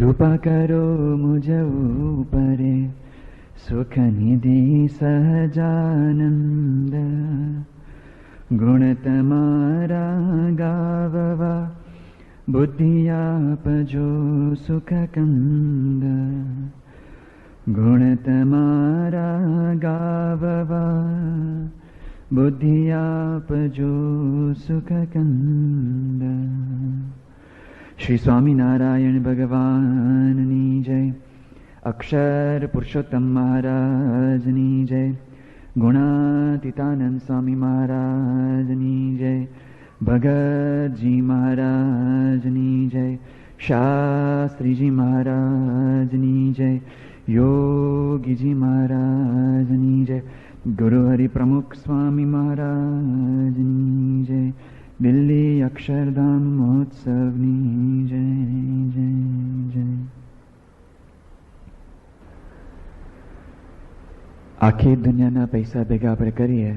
कृपा करो मुझ ऊपरे सुख निधि सहजानंद गुण तमारा गाववा बुद्धि आपजो सुख कंद गुण तमारा गाववा बुद्धि आपजो सुख कंद। श्री स्वामीनारायण भगवाननी जय। अक्षर पुरुषोत्तम महाराजनी जय। गुणातीतानंद स्वामी महाराजनी जय। भगत जी महाराजनी जय। शास्त्री जी महाराजनी जय। योगी जी महाराजनी जय। गुरु हरि प्रमुख स्वामी महाराजनी जय। दिल्ली अक्षरधाम महोत्सवनी जय जय जय। आखी दुनियाना पैसा भेगा આપણે કરીએ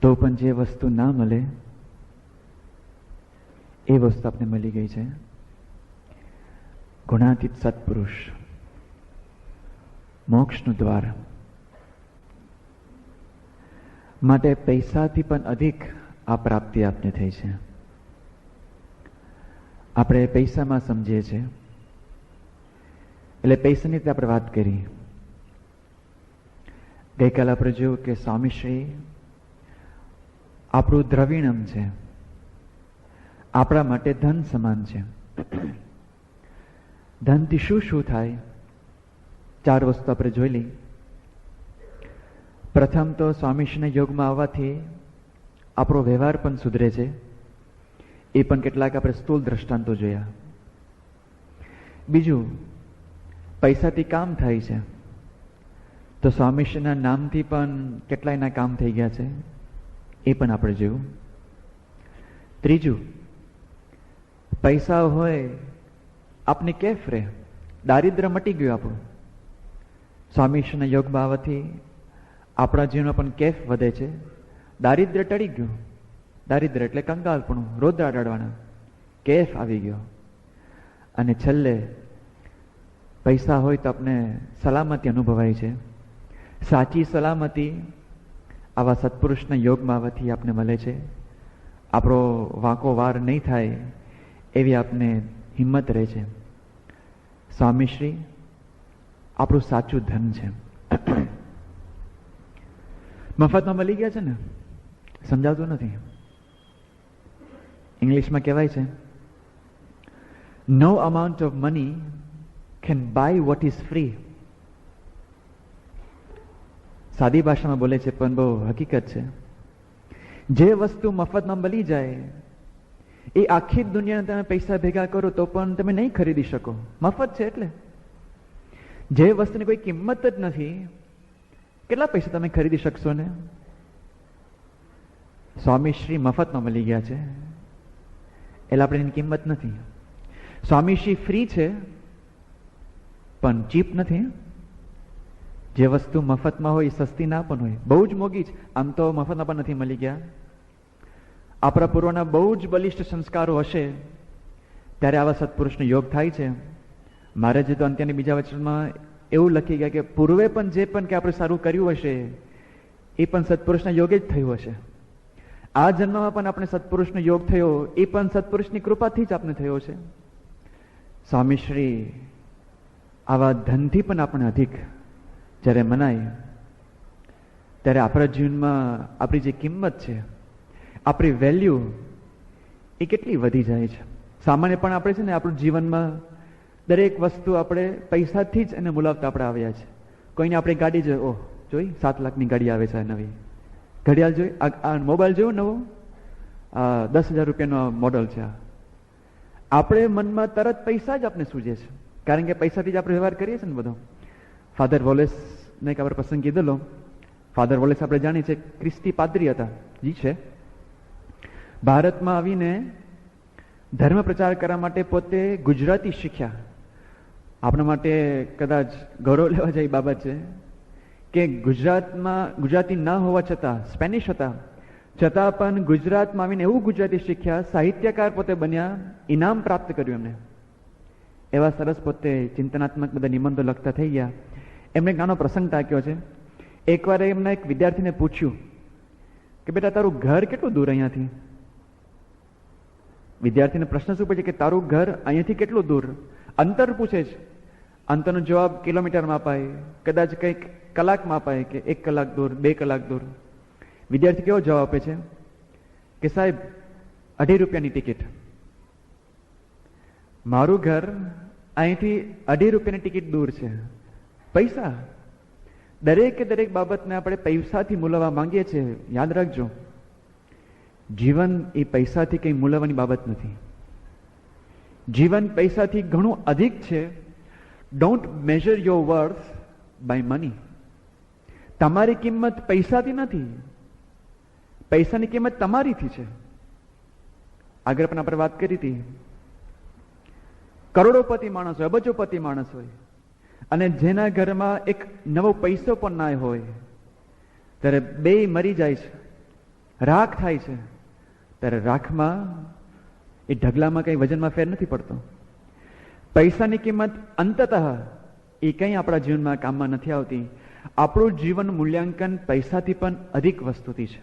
તો પણ જે વસ્તુ ના મળે એ વસ્તુ આપણે મળી ગઈ છે ગુણાતીત સત્પુરુષ મોક્ષનું દ્વાર માટે પૈસાથી પણ અધિક આ પ્રાપ્તિ આપને થઈ છે. આપણે પૈસામાં સમજીએ છીએ એટલે પૈસાની રીતે આપણે વાત કરી. ગઈકાલે આપણે જોયું કે સ્વામીશ્રી આપણું દ્રવિણમ છે, આપણા માટે ધન સમાન છે. ધનથી શું શું થાય? 4 વસ્તુ આપણે જોઈ લઈ. પ્રથમ તો સ્વામીશ્રીના યોગમાં આવવાથી આપણો વ્યવહાર પણ સુધરે છે. એ પણ કેટલાક આપણે સ્થૂળ દ્રષ્ટાંતો જોયા. બીજું, પૈસાથી કામ થાય છે તો સ્વામીશ્રીના નામથી પણ કેટલાયના કામ થઈ ગયા છે, એ પણ આપણે જોયું. ત્રીજું, પૈસા હોય આપની કેફ રહે, દારિદ્ર્ય મટી ગયું આપણું. સ્વામીશ્રીના યોગમાં આવવાથી આપણા જીવનમાં પણ કેફ વધે છે, દારિદ્ર્ય ટળી ગયું. દારિદ્ર્ય એટલે કંગાલપણું, રોદરા રડવાના, કેફ આવી ગયો. અને છેલ્લે પૈસા હોય તો આપણે સલામતી અનુભવાય છે. સાચી સલામતી આવા સત્પુરુષના યોગમાં આવવાથી આપને મળે છે. આપણો વાંકો વાર નહીં થાય એવી આપને હિંમત રહે છે. સ્વામીશ્રી આપણું સાચું ધન છે. મફતમાં મળી ગયા છે ને, સમજાવતું નથી. ઇંગ્લિશમાં કહેવાય છે, no amount of money can buy what is free. સાદી ભાષામાં બોલે છે પણ બહુ હકીકત છે. જે વસ્તુ મફતમાં મળી જાય એ આખી દુનિયાના તમે પૈસા ભેગા કરો તો પણ તમે નહીં ખરીદી શકો. મફત છે એટલે. જે વસ્તુની કોઈ કિંમત જ નથી, કેટલા પૈસા તમે ખરીદી શકશો ને? સ્વામીશ્રી મફતમાં મળી ગયા છે એટલે આપણે એની કિંમત નથી. સ્વામીશ્રી ફ્રી છે પણ ચીપ નથી. જે વસ્તુ મફતમાં હોય સસ્તી ના પણ હોય, બહુ જ મોંઘી છે. આમ તો મફતમાં પણ નથી મળી ગયા. આપણા પૂર્વના બહુ જ બલિષ્ઠ સંસ્કારો હશે ત્યારે આવા સત્પુરુષનો યોગ થાય છે. મારે જે તો અંત્યની બીજા વચનમાં એવું લખી ગયા કે પૂર્વે પણ જે પણ કે આપણે સારું કર્યું હશે એ પણ સત્પુરુષના યોગે જ થયું હશે. આ જન્મમાં પણ આપણે સત્પુરુષનો યોગ થયો એ પણ સત્પુરુષની કૃપાથી જ આપણે થયો છે. સ્વામીશ્રી આવા ધનથી પણ આપણે અધિક જ્યારે મનાય ત્યારે આપણા જીવનમાં આપણી જે કિંમત છે, આપણી વેલ્યુ એ કેટલી વધી જાય છે. સામાન્ય પણ આપણે છે ને આપણું જીવનમાં દરેક વસ્તુ આપણે પૈસાથી જ એને બોલાવતા આપણે આવ્યા છે. કોઈને આપણે ગાડી જોઈ, ઓહ જોઈ 7 લાખની ગાડી આવે છે, નવી ઘડિયાળ જોઈ, આ મોબાઈલ જોયો નવો, 10,000 રૂપિયાનો મોડલ છે. આપણે મનમાં તરત પૈસા જ આપણે સૂજે છે, કારણ કે પૈસાથી જ આપણે વ્યવહાર કરીએ છીએ ને બધો. ફાધર વોલેસને એક આપણે પ્રસંગ કીધેલો. ફાધર વોલેસ આપણે જાણીએ છીએ ખ્રિસ્તી પાદરી હતા, જી છે. ભારતમાં આવીને ધર્મ પ્રચાર કરવા માટે પોતે ગુજરાતી શીખ્યા. આપણા માટે કદાચ ગૌરવ લેવા જેવી બાબત છે કે ગુજરાતમાં ગુજરાતી ના હોવા છતાં, સ્પેનિશ હતા છતાં પણ ગુજરાતમાં આવીને એવું ગુજરાતી શીખ્યા, સાહિત્યકાર પોતે બન્યા, ઇનામ પ્રાપ્ત કર્યું એમને. એવા સરસ પોતે ચિંતનાત્મક બધા નિબંધો લખતા થઈ ગયા. એમને એક નાનો પ્રસંગ ટાંક્યો છે. એકવાર એમના એક વિદ્યાર્થીને પૂછ્યું કે બેટા તારું ઘર કેટલું દૂર અહીંયાથી? વિદ્યાર્થીને પ્રશ્ન શું પૂછે કે તારું ઘર અહીંયાથી કેટલું દૂર? અંતર પૂછે છે. અંતરનો જવાબ કિલોમીટરમાં અપાય, કદાચ કંઈક કલાકમાં અપાય કે 1 કલાક દૂર, 2 કલાક દૂર. વિદ્યાર્થી કેવો જવાબ આપે છે કે સાહેબ 2.5 રૂપિયાની ટિકિટ. મારું ઘર અહીંથી 2.5 રૂપિયાની ટિકિટ દૂર છે. પૈસા, દરેકે દરેક બાબતને આપણે પૈસાથી મૂલવવા માંગીએ છીએ. યાદ રાખજો, જીવન એ પૈસાથી કંઈ મૂલવવાની બાબત નથી. જીવન પૈસાથી ઘણું અધિક છે. Don't measure your worth by money. તમારી કિંમત પૈસાથી નથી, પૈસાની કિંમત તમારીથી છે. આગળ પણ આપણે વાત કરી હતી, કરોડોપતિ માણસ હોય, અબજોપતિ માણસ હોય, અને જેના ઘરમાં એક નવો પૈસો પણ ના હોય, ત્યારે બે મરી જાય છે, રાખ થાય છે. ત્યારે રાખમાં એ ઢગલામાં કઈ વજનમાં ફેર નથી પડતો. પૈસાની કિંમત અંતતઃ એ કંઈ આપણા જીવનમાં કામમાં નથી આવતી. આપણું જીવન મૂલ્યાંકન પૈસાથી પણ અધિક વસ્તુથી છે.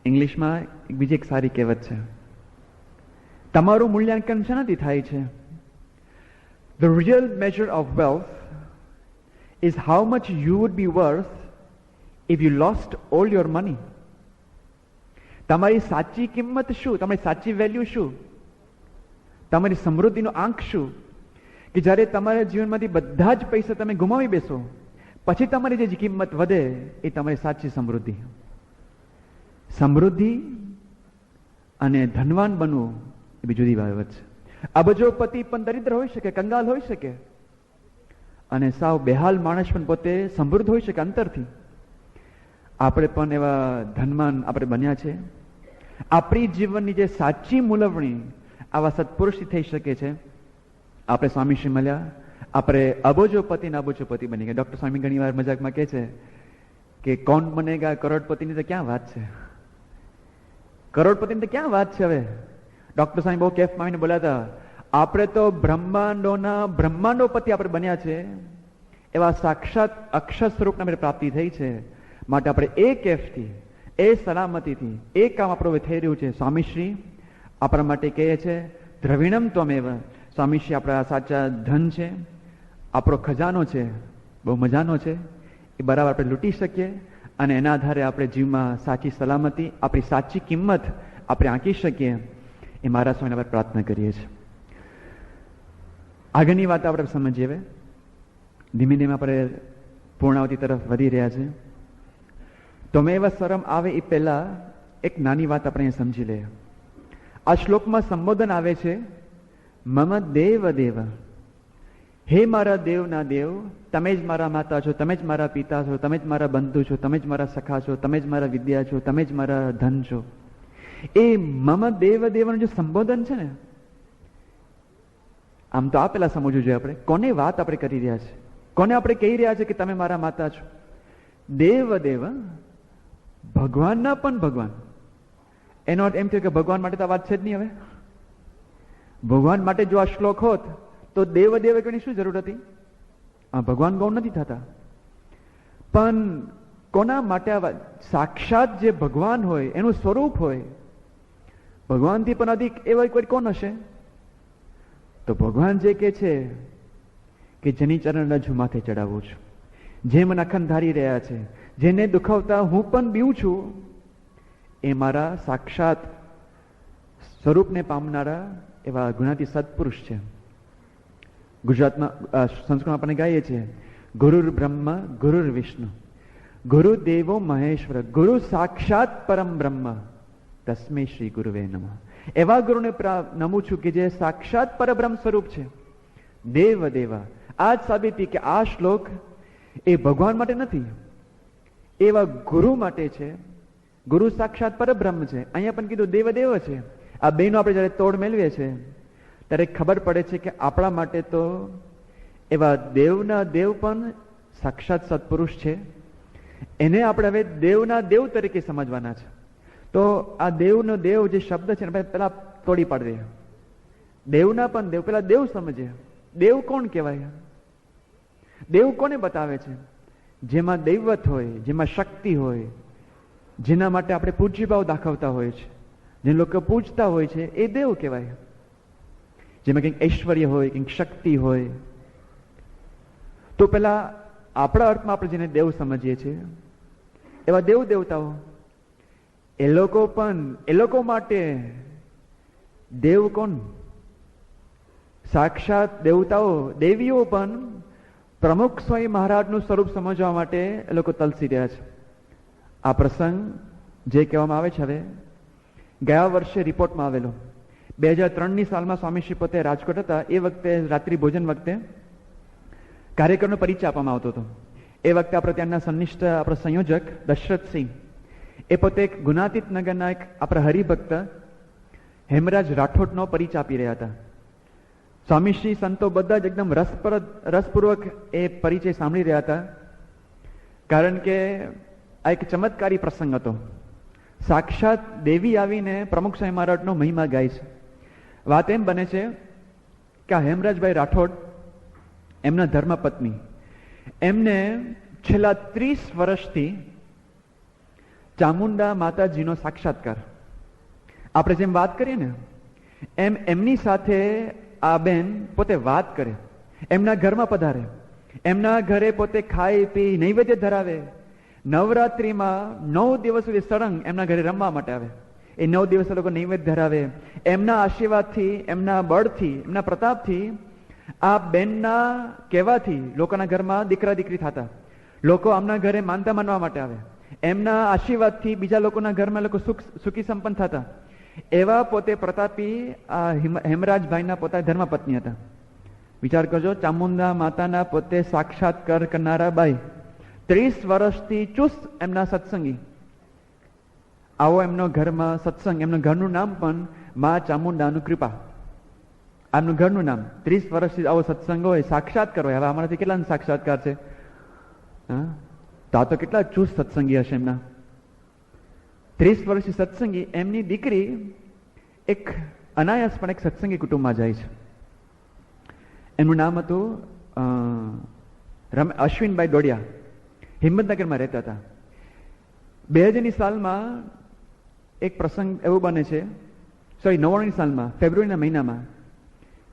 ઇંગ્લિશમાં બીજી એક સારી કહેવત છે, તમારું મૂલ્યાંકન શેનાથી થાય છે? The real measure of wealth is how much you would be worth if you lost all your money. તમારી સાચી કિંમત શું? તમારી સાચી વેલ્યુ શું? તમારી સમૃદ્ધિનો આંક શું? કે જ્યારે તમારા જીવનમાંથી બધા જ પૈસા તમે ગુમાવી બેસો, પછી તમારી જે કિંમત વધે એ તમારી સાચી સમૃદ્ધિ. સમૃદ્ધિ અને ધનવાન બનવું એ બી જુદી બાબત છે. અબજોપતિ પણ દરિદ્ર હોઈ શકે, કંગાલ હોઈ શકે, અને સાવ બેહાલ માણસ પણ પોતે સમૃદ્ધ હોઈ શકે અંતરથી. આપણે પણ એવા ધનવાન આપણે બન્યા છે. આપણી જીવનની જે સાચી મૂલવણી આવા સત્પુરુષથી થઈ શકે છે. આપણે સ્વામીશ્રી મળ્યા, આપણે અબજોપતિ ને અબજોપતિ બની ગયા. ડોક્ટર સ્વામી ઘણી વાર મજાકમાં કહે છે કે કોણ બનેગા કરોડપતિની તો ક્યાં વાત છે, કરોડપતિની તો ક્યાં વાત છે. હવે ડોક્ટર સ્વામી બહુ કેફમાં આવીને બોલ્યા હતા, આપણે તો બ્રહ્માંડોપતિ આપણે બન્યા છે. એવા સાક્ષાત અક્ષર સ્વરૂપના મેરે પ્રાપ્તિ થઈ છે. માટે આપણે એ કેફથી, એ સલામતીથી એ કામ આપણું થઈ રહ્યું છે. સ્વામીશ્રી આપણા માટે કહે છે દ્રવિણમ ત્વમેવ. સ્વામીશ્રી આપણા સાચા ધન છે, આપણો ખજાનો છે, બહુ મજાનો છે. એ બરાબર આપણે લૂંટી શકીએ અને એના આધારે આપણે જીવમાં સાચી સલામતી, આપણી સાચી કિંમત આપણે આંકી શકીએ. એ મહારાજ સ્વામીને આપણે પ્રાર્થના કરીએ છીએ. આગળની વાત આપણે સમજીએ. હવે ધીમે ધીમે આપણે પૂર્ણાવતી તરફ વધી રહ્યા છે. ત્વમેવ શરમ આવે એ પહેલા એક નાની વાત આપણે સમજી લઈએ. આ શ્લોકમાં સંબોધન આવે છે મમ દેવ દેવ. હે મારા દેવના દેવ, તમે જ મારા માતા છો, તમે જ મારા પિતા છો, તમે જ મારા બંધુ છો, તમે જ મારા સખા છો, તમે જ મારા વિદ્યા છો, તમે જ મારા ધન છો. એ મમ દેવ દેવનું જે સંબોધન છે ને, આમ તો આ પેલા સમજવું જોઈએ આપણે કોને વાત આપણે કરી રહ્યા છે, કોને આપણે કહી રહ્યા છે કે તમે મારા માતા છો. દેવ દેવ, ભગવાનના પણ ભગવાન. એનો અર્થ એમ થયો કે ભગવાન માટે તો વાત છે જ નહીં. હવે ભગવાન માટે જો આ શ્લોક હોત તો દેવ દેવ કહેવાની શું જરૂર હતી? ભગવાન ગૌણ નથી થતા. પણ કોના માટે આ સાક્ષાત જે ભગવાન હોય, એનું સ્વરૂપ હોય, ભગવાનથી પણ અધિક એવા કોઈ કોણ હશે? તો ભગવાન જે કે છે કે જેની ચરણ રજ હું માથે ચડાવું છું, જે મને અખંડ ધારી રહ્યા છે, જેને દુખાવતા હું પણ બીવું છું, એ મારા સાક્ષાત સ્વરૂપને પામનારા એવા ગુણાતી સત્પુરુષ છે. ગુજરાતમાં સંસ્કૃતમાં આપણે ગાઈએ છીએ ગુરુર બ્રહ્મ ગુરુર વિષ્ણુ ગુરુ દેવો મહેશ્વર ગુરુ સાક્ષાત પરમ બ્રહ્મ તસ્મે શ્રી ગુરુવે નમઃ. એવા ગુરુને નમું છું કે જે સાક્ષાત પરબ્રહ્મ સ્વરૂપ છે. દેવ દેવા, આ જ સાબિતી કે આ શ્લોક એ ભગવાન માટે નથી, એવા ગુરુ માટે છે. ગુરુ સાક્ષાત પરબ્રહ્મ છે. અહીંયા પણ કીધું દેવ દેવ છે. આ બેનો આપણે જયારે તોડ મેળવીએ છીએ ત્યારે ખબર પડે છે કે આપણા માટે તો એવા દેવના દેવ પણ સાક્ષાત સત્પુરુષ છે. એને આપણે હવે દેવના દેવ તરીકે સમજવાના છે. તો આ દેવનો દેવ જે શબ્દ છે ને પેલા તોડી પાડીએ. દેવના પણ દેવ, પેલા દેવ સમજીએ. દેવ કોણ કહેવાય? દેવ કોને બતાવે છે? જેમાં દૈવત હોય, જેમાં શક્તિ હોય, જેના માટે આપણે પૂજ્યભાવ દાખવતા હોય છે, જે લોકો પૂજતા હોય છે, એ દેવ કહેવાય. જેમાં કંઈક ઐશ્વર્ય હોય, કંઈક શક્તિ હોય. તો પેલા આપણા અર્થમાં આપણે જેને દેવ સમજીએ છીએ એવા દેવ દેવતાઓ, એ લોકો માટે દેવ કોણ? સાક્ષાત દેવતાઓ, દેવીઓ પણ પ્રમુખ સ્વામી મહારાજનું સ્વરૂપ સમજવા માટે એ લોકો તલસી રહ્યા છે. આ પ્રસંગ જે કહેવામાં આવે છે, હવે ગયા વર્ષે રિપોર્ટમાં આવેલો, 2003ની સાલમાં સ્વામીશ્રી પોતે રાજકોટ હતા. એ વખતે રાત્રિ ભોજન વખતે કાર્યક્રમનો પરિચય આપવામાં આવતો હતો. એ વખતે આપણે ત્યાંના સન્નિષ્ઠ આપણા સંયોજક દશરથસિંહ, એ પોતે એક ગુનાતીત નગરના એક આપણા હરિભક્ત હેમરાજ રાઠોડનો પરિચય આપી રહ્યા હતા. સ્વામીશ્રી સંતો બધા જ એકદમ રસપૂર્વક એ પરિચય સાંભળી રહ્યા હતા, કારણ કે આ એક ચમત્કારી પ્રસંગ હતો. સાક્ષાત દેવી આવીને પ્રમુખ સ્વામી મહારાજનો મહિમા ગાય છે. વાત એમ બને છે કે આ હેમરાજભાઈ રાઠોડ, એમના ધર્મપત્ની, એમને છેલ્લા 30 વર્ષથી ચામુંડા માતાજીનો સાક્ષાત્કાર, આપણે જેમ વાત કરીએ ને એમ એમની સાથે આ બેન પોતે વાત કરે, એમના ઘરમાં પધારે, એમના ઘરે પોતે ખાઈ પી નૈવેદ્ય ધરાવે. નવરાત્રિમાં 9 દિવસ સુધી સળંગ એમના ઘરે રમવા માટે આવે. એ 9 દિવસ લોકો નૈવેદ્ય ધરાવે. એમના આશીર્વાદથી, એમના બળથી, એમના પ્રતાપથી, આ બેનના કહેવાથી લોકોના ઘરમાં દીકરા દીકરી થતા. લોકો આમના ઘરે માનતા માનવા માટે આવે. એમના આશીર્વાદથી બીજા લોકોના ઘરમાં લોકો સુખી સંપન્ન થતા. એવા પોતે પ્રતાપી આ હેમરાજભાઈના પોતા ધર્મપત્ની હતા. વિચાર કરજો, ચામુંડા માતાના પોતે સાક્ષાત્કાર કરનારા બાઈ, 30 વર્ષથી ચુસ્ત એમના સત્સંગી. આવો એમનો ઘરમાં સત્સંગ, એમનું ઘરનું નામ પણ મા ચામુંડાનું કૃપા, આમનું ઘરનું નામ. 30 વર્ષથી આવો સત્સંગ હોય, સાક્ષાત્કાર હોય. હવે અમારાથી કેટલા સાક્ષાત્કાર છે? તો આ તો કેટલા ચુસ્ત સત્સંગી હશે એમના. 30 વર્ષથી સત્સંગી. એમની દીકરી એક અનાયાસ પણ એક સત્સંગી કુટુંબમાં જાય છે. એમનું નામ હતું અશ્વિનભાઈ ડોડિયા, હિંમતનગરમાં રહેતા હતા. 2000ની સાલમાં એક પ્રસંગ એવો બને છે, 99ની સાલમાં ફેબ્રુઆરીના મહિનામાં,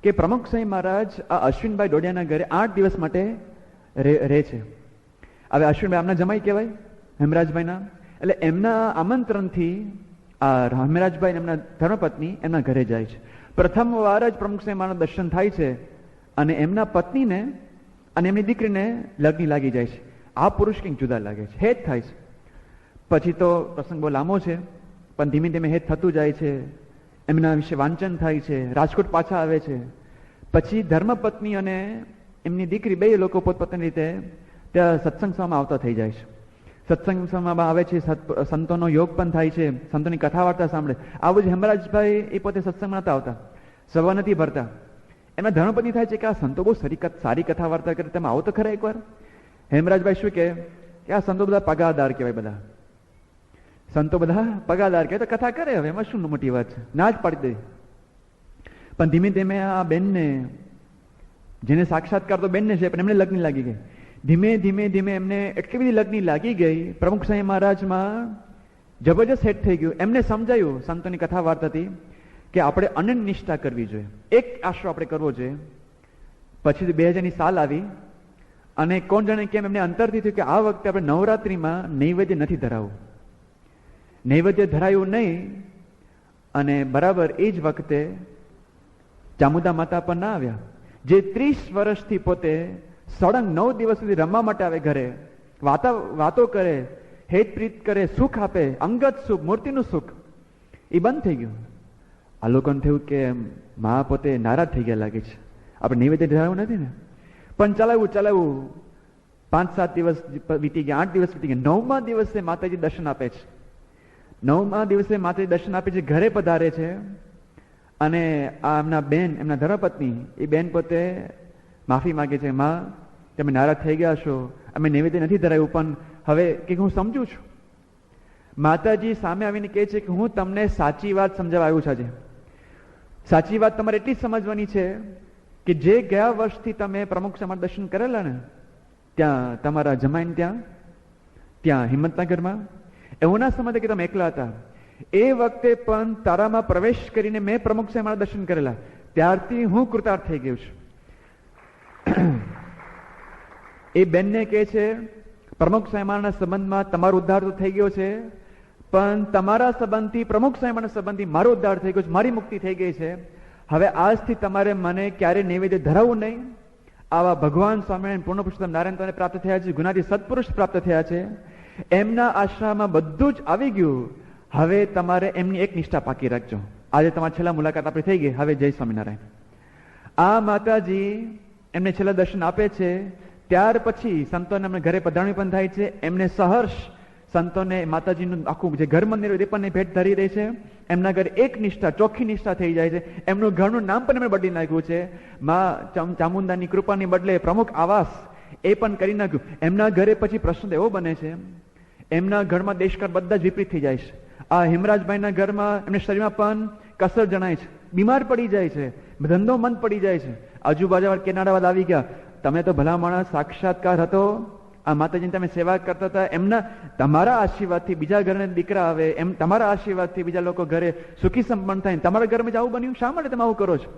કે પ્રમુખ સ્વામી મહારાજ આ અશ્વિનભાઈ ડોડિયાના ઘરે 8 દિવસ માટે રહે છે. હવે અશ્વિનભાઈ આમના જમાઈ કહેવાય, હેમરાજભાઈના. એટલે એમના આમંત્રણથી આ હેમરાજભાઈ એમના ધર્મપત્ની એમના ઘરે જાય છે. પ્રથમ વાર જ પ્રમુખ સ્વામી મહારાજના દર્શન થાય છે અને એમના પત્નીને અને એમની દીકરીને લગ્ન લાગી જાય છે. આ પુરુષ કંઈક જુદા લાગે છે, હેત થાય છે. પછી તો પ્રસંગ બહુ લાંબો છે, પણ ધીમે ધીમે હેત થતું જાય છે. એમના વિશે વાંચન થાય છે, રાજકોટ પાછા આવે છે. પછી ધર્મપત્ની અને એમની દીકરી બે લોકો પોતપોતાની રીતે ત્યાં સત્સંગ સભામાં આવતા થઈ જાય છે. સત્સંગ સભામાં આવે છે, સંતોનો યોગ પણ થાય છે, સંતોની કથા વાર્તા સાંભળે. આવું જ હેમરાજભાઈ એ પોતે સત્સંગમાં નતા આવતા, સભા નથી ભરતા. એમના ધર્મપત્ની થાય છે કે આ સંતો બહુ સારી કથા વાર્તા કરે, તમે આવો તો ખરા એકવાર. હેમરાજભાઈ શું કે આ સંતો બધા પગારદાર કહેવાય, બધા સંતો બધા પગારદાર કહેવાય, તો કથા કરે, હવે એમાં શું મોટી વાત છે, ના જ પાડી દે. પણ ધીમે ધીમે આ બેનને, જેને સાક્ષાત્કાર તો બેનને છે, પણ એમને લગ્ન લાગી ગઈ. ધીમે ધીમે ધીમે એમને એટલી બધી લગ્ન લાગી ગઈ, પ્રમુખ સ્વામી મહારાજમાં જબરજસ્ત હેટ થઈ ગયું. એમને સમજાયું સંતોની કથા વાર્તાથી કે આપણે અનન્ય નિષ્ઠા કરવી જોઈએ, એક આશરો આપણે કરવો જોઈએ. પછી 2000ની સાલ આવી અને કોણ જાણે કેમ એમને અંતરથી થયું કે આ વખતે આપણે નવરાત્રિમાં નૈવેદ્ય નથી ધરાવવું. નૈવેદ્ય ધરાયું નહીં અને બરાબર એ જ વખતે ચામુંડા માતા પણ ના આવ્યા, જે 30 વર્ષથી પોતે સળંગ 9 દિવસ સુધી રમવા માટે આવે ઘરે, વાતો કરે, હેત પ્રીત કરે, સુખ આપે, અંગત સુખ, મૂર્તિનું સુખ, એ બંધ થઈ ગયું. આ લોકોને થયું કે મા પોતે નારાજ થઈ ગયા લાગે છે, આપણે નૈવેદ્ય ધરાવવું નથી ને. પણ ચલાવ્યું 5-7 દિવસ વીતી ગયા, 8 દિવસ વીતી ગયા. 9મા દિવસે માતાજી દર્શન આપે છે. 9મા દિવસે માતાજી દર્શન આપે છે, ઘરે પધારે છે. અને આ એમના બેન, એમના ધર્મપત્ની, એ બેન પોતે માફી માગે છે, માં તમે નારાજ થઈ ગયા છો, અમે નૈવેદ્ય નથી ધરાવ્યું, પણ હવે કે હું સમજુ છું. માતાજી સામે આવીને કહે છે કે હું તમને સાચી વાત સમજાવવા આવ્યું છું. આજે સાચી વાત તમારે એટલી સમજવાની છે કે જે ગયા વર્ષથી તમે પ્રમુખ સમાજ દર્શન કરેલા ને, ત્યાં તમારા જમાઈને ત્યાં હિંમતનગરમાં, એવું ના સમજે કે તમે એકલા હતા. એ વખતે પણ તારામાં પ્રવેશ કરીને મેં પ્રમુખ સમાજ દર્શન કરેલા, ત્યારથી હું કૃતાર્થ થઈ ગયું છું. એ બેનને કહે છે પ્રમુખ સ્વામીના સંબંધમાં તમારો ઉદ્ધાર તો થઈ ગયો છે, પણ તમારા સંબંધથી પ્રમુખ સ્વામીના સંબંધથી મારો ઉદ્ધાર થઈ ગયો છે, મારી મુક્તિ થઈ ગઈ છે. હવે આજથી તમારે મને ક્યારે નૈવેદ્ય ધરાવવું નહીં. આવા ભગવાન સ્વામિનારાયણ પૂર્ણ પુરુષોત્તમ નારાયણ તમને પ્રાપ્ત થયા છે, ગુનાથી સત્પુરુષ પ્રાપ્ત થયા છે. એમના આશ્રમમાં બધું જ આવી ગયું. હવે તમારે એમની એક નિષ્ઠા પાકી રાખજો. આજે તમારી છેલ્લા મુલાકાત આપણી થઈ ગઈ. હવે જય સ્વામિનારાયણ. આ માતાજી એમને છેલ્લા દર્શન આપે છે. ત્યાર પછી સંતોને એમને ઘરે પધરામણી પણ થાય છે. એમને સહર્ષ સંતોને માતાજીનું આખું જે ઘર મંદિર હોય એ પણ ભેટ ધરી દે છે. એમના ઘરે એક નિષ્ઠા, ચોખ્ખી નિષ્ઠા થઈ જાય છે. એમનું ઘરનું નામ પણ એમણે બદલી નાખ્યું છે. માં ચામુંડાની કૃપાની બદલે પ્રમુખ આવાસ એ પણ કરી નાખ્યું. એમના ઘરે પછી પ્રશ્ન એવો બને છે, એમના ઘરમાં દેશકાળ બધા જ વિપરીત થઈ જાય છે. આ હિમરાજભાઈના ઘરમાં એમને શરીરમાં પણ કસર જણાય છે, બીમાર પડી જાય છે, ધંધો મંદ પડી જાય છે. આજુબાજુ કેનાડાવાદ આવી ગયા, તમે તો ભલા માણસ સાક્ષાત્કાર હતો, આ માતાજીની તમે સેવા કરતા હતા, એમના તમારા આશીર્વાદથી બીજા ઘરે દીકરા આવે, એમ તમારા આશીર્વાદથી બીજા લોકો ઘરે સુખી સંપન્ન થાય, તમારા ઘરમાં જ આવું બન્યું, શા માટે તમે આવું કરો છો?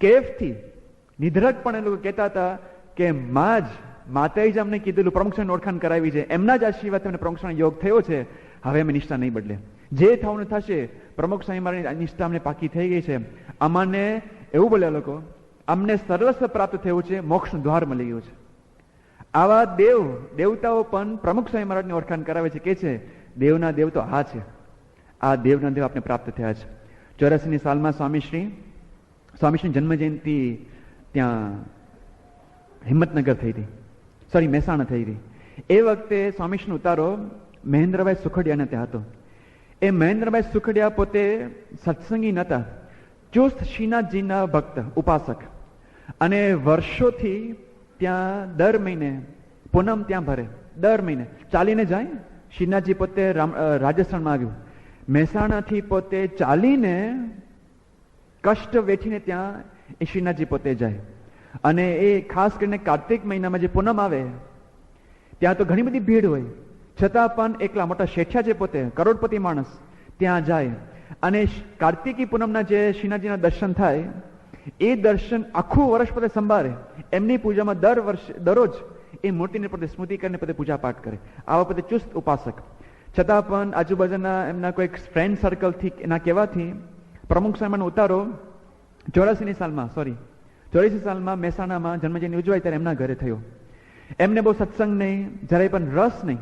કેફથી નિધરક પણ એ લોકો કહેતા હતા કે માતાએ જ અમને કીધેલું, પ્રમુખ સ્વામીની ઓળખાણ કરાવી છે, એમના જ આશીર્વાદ તમને પ્રમુખ સ્વામી યોગ થયો છે. હવે અમે નિષ્ઠા નહીં બદલે, જે થવાનું થશે. પ્રમુખ સ્વામી મારી નિષ્ઠા અમને પાકી થઈ ગઈ છે. અમાને એવું બોલ્યા લોકો, અમને સર્વસ્વ પ્રાપ્ત થયું છે, મોક્ષનું દ્વાર મળી ગયું છે. આવા દેવતાઓ પણ પ્રમુખ સ્વામી મહારાજની ઓળખાણ કરાવે છે, કે છે દેવના દેવ તો આ છે, આ દેવના દેવ આપણે પ્રાપ્ત થયા છે. 84ની સાલમાં સ્વામીશ્રી જન્મ જયંતિ ત્યાં હિંમતનગર થઈ હતી, સોરી મહેસાણા થઈ હતી. એ વખતે સ્વામીશ્રીનો ઉતારો મહેન્દ્રભાઈ સુખડિયાને ત્યાં હતો. એ મહેન્દ્રભાઈ સુખડિયા પોતે સત્સંગી નહોતા, ચુસ્ત શ્રીનાથજીના ભક્ત ઉપાસક, અને વર્ષોથી ત્યાં દર મહિને પૂનમ ત્યાં ભરે, દર મહિને ચાલીને જાય. શ્રીનાથજી પોતે રાજસ્થાનમાં આવ્યું, મહેસાણાથી પોતે ચાલીને કષ્ટ વેઠીને ત્યાં એ શ્રીનાથજી પોતે જાય. અને એ ખાસ કરીને કાર્તિક મહિનામાં જે પૂનમ આવે ત્યાં તો ઘણી બધી ભીડ હોય, છતાં પણ એકલા મોટા શેઠિયા છે, પોતે કરોડપતિ માણસ, ત્યાં જાય. અને કાર્તિકી પૂનમના જે શ્રીનાથજીના દર્શન થાય, એ દર્શન આખું વર્ષ પોતે સંભાળે. એમની પૂજામાં દરરોજ એ મૂર્તિને પોતે સ્મૃતિ કરીને પોતે પૂજા પાઠ કરે. આવા પોતે ચુસ્ત ઉપાસક, છતાં પણ આજુબાજુના એમના કોઈ ફ્રેન્ડ સર્કલથી એના કહેવાથી પ્રમુખ સ્વામીનો ઉતારો 84ની સાલમાં મહેસાણામાં જન્મજયંતિ ઉજવાય ત્યારે એમના ઘરે થયો. એમને બહુ સત્સંગ નહીં, જરાય પણ રસ નહીં.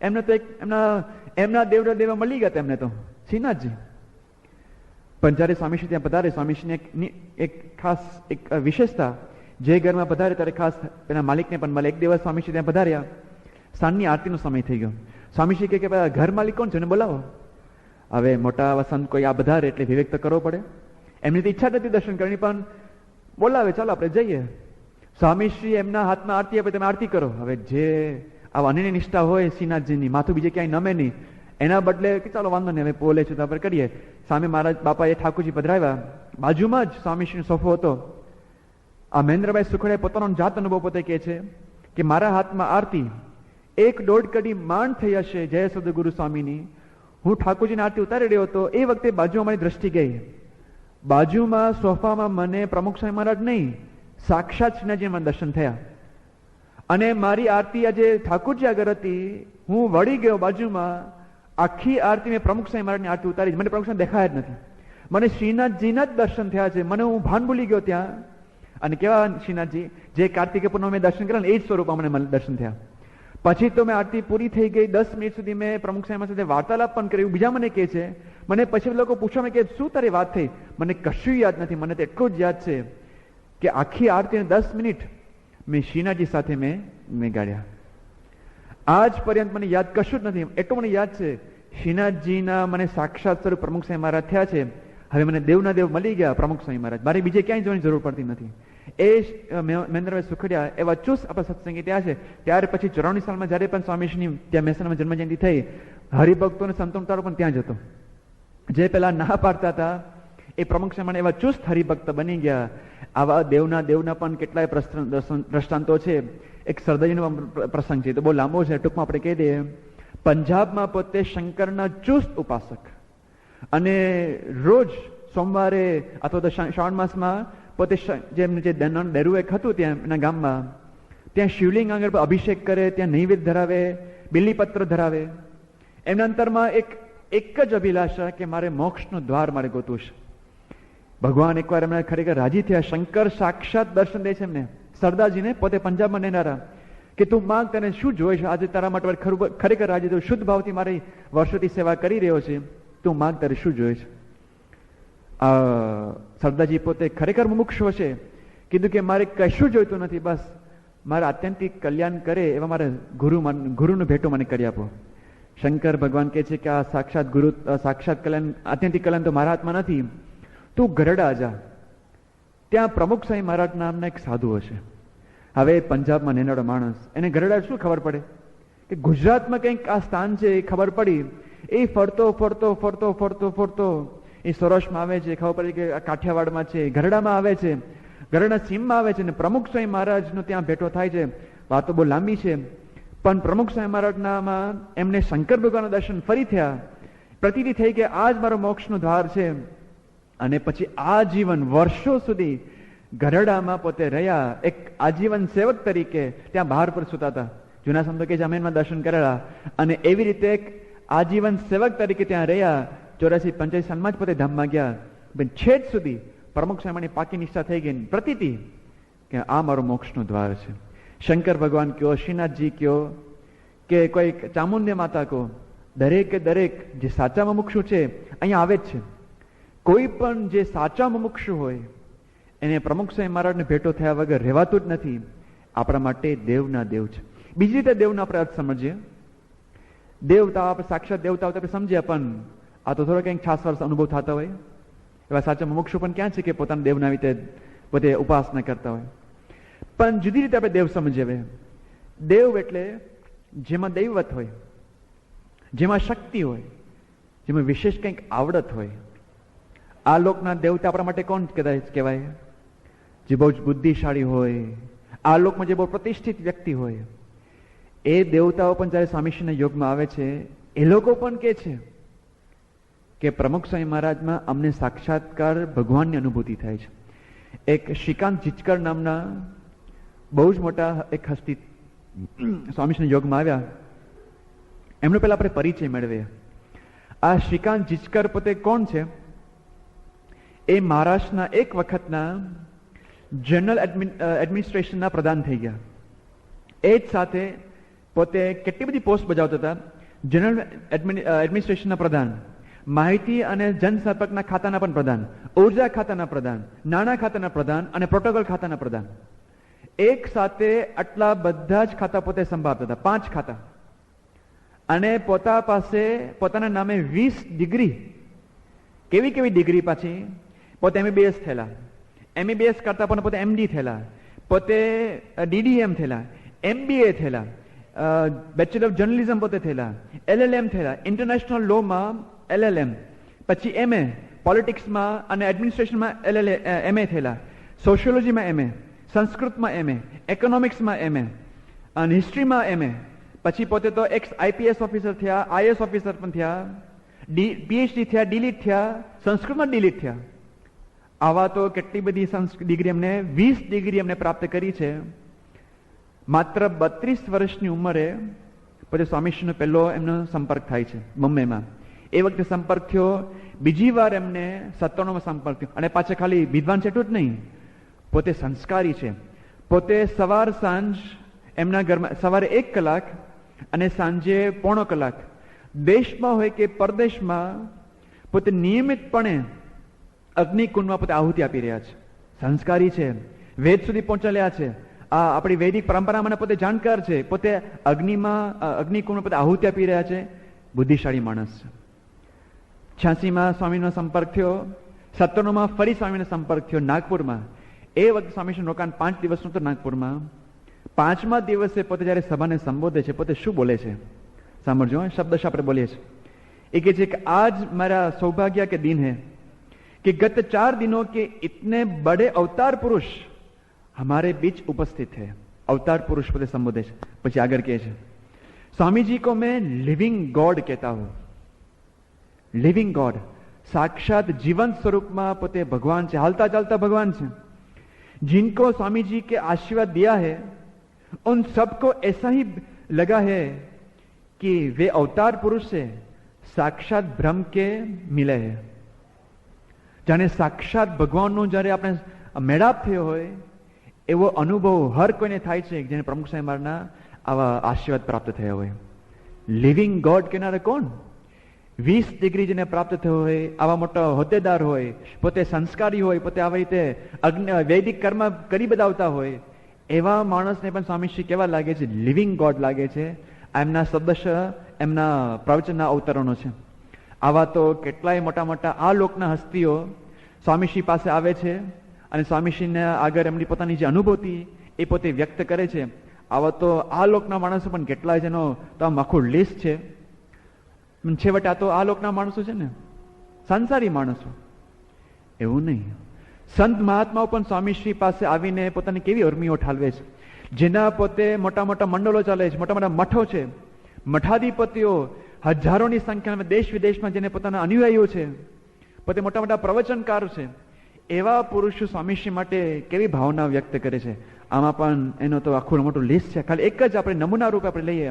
એમને તો એમના દેવ મળી ગયા એમને તો શ્રીનાથજી. પણ જયારે સ્વામીશ્રી ત્યાં પધારે, સ્વામીશ્રીની એક ખાસ એક વિશેષતા, જે ઘરમાં પધારે ત્યારે ખાસ એના માલિકને પણ મળે. એક દિવસ સ્વામીશ્રી ત્યાં પધાર્યા, સાંજની આરતીનો સમય થઈ ગયો. સ્વામીશ્રી કહે કે ઘર માલિક કોણ છે એને બોલાવો. હવે મોટા વસંત કોઈ આ પધારે એટલે વિવેક તો કરવો પડે. એમની તો ઈચ્છા નથી દર્શન કરવાની, પણ બોલાવે, ચાલો આપણે જઈએ. સ્વામીશ્રી એમના હાથમાં આરતી આપે, તમે આરતી કરો. હવે જે આ અનન્ય નિષ્ઠા હોય શ્રીનાથજીની, માથું બીજે ક્યાંય નમે નહીં, એના બદલે કે ચાલો વાંધો નહીં, હવે બોલે છે તો આપણે કરીએ. સામે મહારાજ બાપાએ ઠાકોરજી પધરાવ્યા, બાજુમાં જ સ્વામીશ્રીનો સોફો હતો. આ મહેન્દ્રભાઈ સુખડિયા પોતાનો જાત અનુભવ પોતે કહે છે કે મારા હાથમાં આરતી 1-1.5 કડી માંડ થઈ હશે જય સદગુરુ સ્વામીની. હું ઠાકોરજીની આરતી ઉતારી રહ્યો હતો, એ વખતે બાજુમાં મારી દ્રષ્ટિ ગઈ. બાજુમાં સોફામાં મને પ્રમુખ સ્વામી મહારાજ નહીં, સાક્ષાત શ્રીનાથજી મને દર્શન થયા. અને મારી આરતી આજે ઠાકોરજી આગળ હતી, હું વળી ગયો બાજુમાં, આખી આરતી મેં પ્રમુખ સ્વામી મહારાજની આરતી ઉતારી, મને પ્રમુખ સ્વામી દેખાયા જ નથી. મને શ્રીનાથજીના જ દર્શન થયા છે. મને હું ભાન ભૂલી ગયો ત્યાં. અને કેવા શ્રીનાથજી, જે કાર્તિકે પૂનમ મેં દર્શન કર્યા ને એ જ સ્વરૂપમાં મને દર્શન થયા. પછી તો મેં આરતી પૂરી થઈ ગઈ, 10 મિનિટ સુધી મેં પ્રમુખ સ્વામી સાથે વાર્તાલાપ પણ કર્યું. બીજા મને કહે છે, મને પછી લોકો પૂછવા કે શું તારી વાત થઈ? મને કશું યાદ નથી, મને તો એટલું જ યાદ છે કે આખી આરતી 10 મિનિટ મેં શ્રીનાથજી સાથે મેં ગાળ્યા. આજ પર્યંત મને યાદ કશું જ નથી. એટલું મને યાદ છે શ્રીનાથજીના મને સાક્ષાત સ્વરૂપ પ્રમુખ સ્વામી મહારાજ થયા છે. હવે મને દેવના દેવ મળી ગયા પ્રમુખ સ્વામી મહારાજ, મારે બીજે ક્યાંય જવાની જરૂર પડતી નથી. એ મહેન્દ્રભાઈ સુખડિયા એવા ચુસ્ત આપણા સત્સંગી ત્યાં છે. ત્યાર પછી 94 સાલમાં જયારે પણ સ્વામીશ્રીની ત્યાં મહેસાણામાં જન્મજયંતિ થઈ, હરિભક્તોને સંતોન તારો પણ ત્યાં જ હતો. જે પેલા ના પાડતા હતા એ પ્રમુખ સામે એવા ચુસ્ત હરિભક્ત બની ગયા. આવા દેવના પણ કેટલાય દ્રષ્ટાંતો છે. એક સરદારજીનો પ્રસંગ છે, તો બહુ લાંબો છે, ટૂંકમાં આપણે કહી દઈએ. પંજાબમાં પોતે શંકરના ચુસ્ત ઉપાસક, અને રોજ સોમવારે અથવા તો શ્રાવણ માસમાં પોતે જેમ જે ડેરુ એક હતું ત્યાં એના ગામમાં, ત્યાં શિવલિંગ આગળ અભિષેક કરે, ત્યાં નૈવેદ્ય ધરાવે, બિલીપત્ર ધરાવે. એમના અંતરમાં એક જ અભિલાષા કે મારે મોક્ષનું દ્વાર મારે ગોતવું છે. ભગવાન એકવાર એમણે ખરેખર રાજી થયા. શંકર સાક્ષાત દર્શન દે છે એમને, સરદારજીને, પોતે પંજાબમાં રહેનારા, કે તું માંગ, તને શું જોઈએ છે આજે તારા માટે ખરેખર રાજી થયું, શુદ્ધ ભાવથી મારી વર્ષોથી સેવા કરી રહ્યો છે, તું માંગ, તારે શું જોઈએ છે. સરદારજી પોતે ખરેખર મુમુક્ષુ છે, કીધું કે મારે કશું જોઈતું નથી, બસ મારે આત્યંતિક કલ્યાણ કરે એવા મારે ગુરુનું ભેટો મને કરી આપો. શંકર ભગવાન કહે છે કે આ સાક્ષાત ગુરુ, સાક્ષાત કલ્યાણ, આત્યંતિક કલ્યાણ તો મારા હાથમાં નથી. તું ગરડા જા, ત્યાં પ્રમુખ સાંઈ મહારાજ નામના એક સાધુ હશે. હવે પંજાબમાં નેનાડો માણસ, એને ગરડા શું ખબર પડે કે ગુજરાતમાં કંઈક આ સ્થાન છે, એ ખબર પડી. એ ફરતો એ સૌરાષ્ટ્રમાં આવે છે, ખબર પડી કે આ કાઠિયાવાડમાં છે, ગરડામાં આવે છે, ગરડા સીમમાં આવે છે, અને પ્રમુખ સ્વામી મહારાજનો ત્યાં ભેટો થાય છે. વાતો બહુ લાંબી છે, પણ પ્રમુખ સ્વામી મહારાજનામાં એમને શંકર ભગવાનના દર્શન ફરી થયા. પ્રતીતિ થઈ કે આ જ મારો મોક્ષનું દ્વાર છે. અને પછી આજીવન વર્ષો સુધી ગરડામાં પોતે રહ્યા, એક આજીવન સેવક તરીકે ત્યાં બહાર પર સુતા હતા. જૂના સંતો કે જમીનમાં દર્શન કરેલા, અને એવી રીતે એક આજીવન સેવક તરીકે ત્યાં રહ્યા. 84-85 સાલમાં જ પોતે ધામમાં ગયા. પણ છેદ સુધી પ્રમુખ સ્વામીની પાકી નિષ્ઠા થઈ ગઈ. પ્રતીતિ કે આ મારો મોક્ષનું દ્વાર છે. શંકર ભગવાન કયો, શ્રીનાથજી કયો, કે કોઈ ચામુંડ્ય માતા કહો, દરેકે દરેક જે સાચા મુમુક્ષુ છે અહીંયા આવે જ છે. કોઈ પણ જે સાચા મુમુક્ષુ હોય એને પ્રમુખ સ્વામી મહારાજને ભેટો થયા વગર રહેવાતું જ નથી. આપણા માટે દેવના દેવ છે. બીજી રીતે દેવનો આપણે અર્થ સમજીએ. દેવતા આપણે સાક્ષાત દેવતા આપણે સમજ્યા, પણ આ તો થોડો કંઈક છાસવાસ અનુભવ થતા હોય. એવા સાચા મુમુક્ષુ પણ ક્યાં છે કે પોતાના દેવના રીતે પોતે ઉપાસના કરતા હોય. પણ જુદી રીતે આપણે દેવ સમજીએ. દેવ એટલે જેમાં દૈવત હોય, જેમાં શક્તિ હોય, જેમાં વિશેષ કંઈક આવડત હોય. આ લોકના દેવતા આપણા માટે કોણ કહેવાય? જે બહુ જ બુદ્ધિશાળી હોય, આ લોકમાં જે બહુ પ્રતિષ્ઠિત વ્યક્તિ હોય. એ દેવતાઓ પણ જયારે સ્વામીશ્રીના યોગમાં આવે છે, એ લોકો પણ કે છે કે પ્રમુખ સ્વામી મહારાજમાં અમને સાક્ષાત્કાર ભગવાનની અનુભૂતિ થાય છે. એક શ્રીકાંત જીચકર નામના બહુ જ મોટા એક હસ્તી સ્વામીશ્રીના યોગમાં આવ્યા. એમનો પહેલા આપણે પરિચય મેળવીએ. આ શ્રીકાંત જીચકર પોતે કોણ છે? એ મહારાષ્ટ્રના એક વખતના જનરલ એડમિનિસ્ટ્રેશનના પ્રધાન થઈ ગયા. એ જ સાથે પોતે કેટલી બધી પોસ્ટ બજાવતા હતા. જનરલ એડમિનિસ્ટ્રેશનના પ્રધાન, માહિતી અને જનસંપર્કના ખાતાના પણ પ્રધાન, ઉર્જા ખાતાના પ્રધાન, નાણાં ખાતાના પ્રધાન અને પ્રોટોકોલ ખાતાના પ્રધાન. એક સાથે આટલા બધા જ ખાતા પોતે સંભાળતા હતા, 5 ખાતા. અને પોતાના નામે 20 ડિગ્રી. કેવી ડિગ્રી? પાછી પોતે MBBS થયેલા, MBBS કરતા પણ પોતે MD થયેલા, પોતે DDM થયેલા, MBA થયેલા, બેચલર ઓફ જર્નલિઝમ પોતે થયેલા, LLM થયેલા, ઇન્ટરનેશનલ લોમાં LLM, પછી MA, પોલિટિક્સમાં અને એડમિનિસ્ટ્રેશનમાં MA થયેલા, સોશિયોલોજીમાં MA, સંસ્કૃતમાં MA, ઇકોનોમિક્સમાં MA અને હિસ્ટ્રીમાં MA. પછી પોતે તો એક્સ IPS ઓફિસર થયા, IS ઓફિસર પણ થયા, PhD થયા, ડીલીટ થયા, સંસ્કૃતમાં ડીલીટ થયા. આવા તો કેટલી બધી ડિગ્રી એમને, 20 ડિગ્રી એમને પ્રાપ્ત કરી છે. માત્ર 32 વર્ષની ઉંમરે પછી સ્વામીશ્રીનો પહેલો એમનો સંપર્ક થાય છે મુંબઈમાં. એ વખતે સંપર્ક થયો. બીજી વાર એમને 97માં સંપર્ક થયો. અને પાછા ખાલી વિદ્વાન છે એટલું જ નહીં, પોતે સંસ્કારી છે. પોતે સવાર સાંજ એમના ઘરમાં સવારે 1 કલાક અને સાંજે 1.5 કલાક દેશમાં હોય કે પરદેશમાં પોતે નિયમિતપણે અગ્નિકુંડમાં પોતે આહુતિ આપી રહ્યા છે. સંસ્કારી છે, વેદ સુધી પહોંચેલા છે, આ આપણી વૈદિક પરંપરામાં પોતે જાણકાર છે. પોતે અગ્નિકુંડમાં પોતે આહુતિ આપી રહ્યા છે. બુદ્ધિશાળી માણસ છે. 86માં સ્વામીનો સંપર્ક થયો. 97માં ફરી સ્વામીનો સંપર્ક થયો નાગપુરમાં. એ વખતે સ્વામીશ્રીનું રોકાણ 5 દિવસનું હતું નાગપુરમાં. 5મા દિવસે પોતે જયારે સભાને સંબોધે છે, પોતે શું બોલે છે સાંભળજો. શબ્દ આપણે બોલીએ છીએ. એ કહે છે કે આજ મારા સૌભાગ્ય કે દિન है कि गत 4 दिनों के इतने बड़े अवतार पुरुष हमारे बीच उपस्थित है. अवतार पुरुष પોતે સંબોધે છે. પછી આગળ કહે છે, स्वामी जी को मैं लिविंग गॉड कहता हूं. लिविंग गॉड, साक्षात जीवंत स्वरूप में पोते भगवान છે, हालता चालता भगवान છે. जिनको स्वामी जी के आशीर्वाद दिया है उन सबको ऐसा ही लगा है कि वे अवतार पुरुष से साक्षात ब्रह्म के मिले है. जाने साक्षात भगवानનો જ્યારે આપણે મેળાપ થયો હોય એવો અનુભવ હર કોઈને થાય છે જેને પ્રમુખ સાહેબ મારના આવા આશીર્વાદ પ્રાપ્ત થયા હોય. લિવિંગ ગોડ કહેનારે કોણ? 20 ડિગ્રી જેને પ્રાપ્ત થયો હોય, આવા મોટા હોદ્દેદાર હોય, પોતે સંસ્કારી હોય, પોતે આવા રીતે વૈદિક કર્મ કરી બતાવતા હોય, એવા માણસને પણ સ્વામીશ્રી કેવા લાગે છે? લિવિંગ ગોડ લાગે છે. એમના શબ્દશ એમના પ્રવચનના અવતરણો છે. આવા તો કેટલાય મોટા મોટા આ લોકના હસ્તીઓ સ્વામીશ્રી પાસે આવે છે અને સ્વામીશ્રીને આગળ એમની પોતાની જે અનુભૂતિ એ પોતે વ્યક્ત કરે છે. આવા તો આ લોકના માણસો પણ કેટલાય જેનો તો આમ આખું લિસ્ટ છે. છેવટે આ તો આ લોકના માણસો છે ને, સંસારી માણસો. એવું નહીં, સંત મહાત્માઓ પણ સ્વામીશ્રી પાસે આવીને પોતાની કેવી અરમીઓ ઠાલવે છે. જેના પોતે મોટા મોટા મંડળો ચાલે છે, મોટા મોટા મઠો છે, મઠાધિપતિઓ હજારોની સંખ્યામાં દેશ વિદેશમાં જેને પોતાના અનુયાયીઓ છે, પોતે મોટા મોટા પ્રવચનકાર છે, એવા પુરુષો સ્વામીશ્રી માટે કેવી ભાવના વ્યક્ત કરે છે. આમાં પણ એનો તો આખું મોટું લિસ્ટ છે. ખાલી એક જ આપણે નમૂના રૂપે આપણે લઈએ,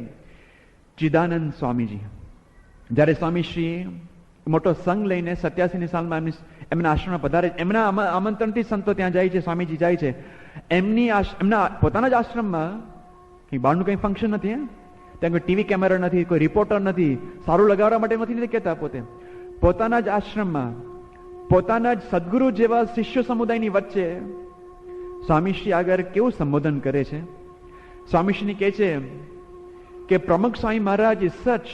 ચિદાનંદ સ્વામીજી. જ્યારે સ્વામીશ્રી મોટો સંઘ લઈને 87ની સાલમાં એમના આશ્રમમાં પધારે, એમના આમંત્રણથી સંતો ત્યાં જાય છે, સ્વામીજી જાય છે. એમના પોતાના જ આશ્રમમાં કંઈ બહારનું કંઈ ફંક્શન નથી, ત્યાં કોઈ ટીવી કેમેરા નથી, કોઈ રિપોર્ટર નથી, સારું લગાવવા માટે નથી કહેતા. પોતાના જ આશ્રમમાં પોતાના જ સદગુરુ જેવા શિષ્ય સમુદાયની વચ્ચે સ્વામીશ્રી આગળ કેવું સંબોધન કરે છે. સ્વામીશ્રી કહે છે કે પ્રમુખ સ્વામી મહારાજ ઇઝ સચ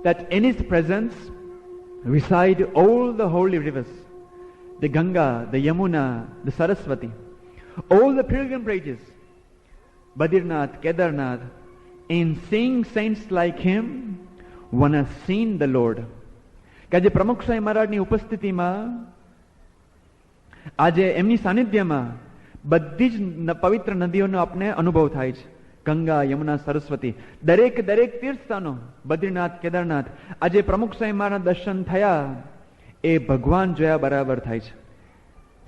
that in his presence reside all the holy rivers, the Ganga, the Yamuna, the Saraswati, all the pilgrimages, Badrinath, Kedarnath. In seeing saints like him, one has seen the Lord. કે આજે પ્રમુખ સ્વામી મહારાજની ઉપસ્થિતિમાં, આજે એમની સાનિધ્યમાં બધી જ પવિત્ર નદીઓનો આપણે અનુભવ થાય છે. ગંગા, યમુના, સરસ્વતી, દરેક તીર્થ સ્થાનો, બદ્રીનાથ, કેદારનાથ, આજે પ્રમુખ સ્વામી મહારાજના દર્શન થયા એ ભગવાન જોયા બરાબર થાય છે.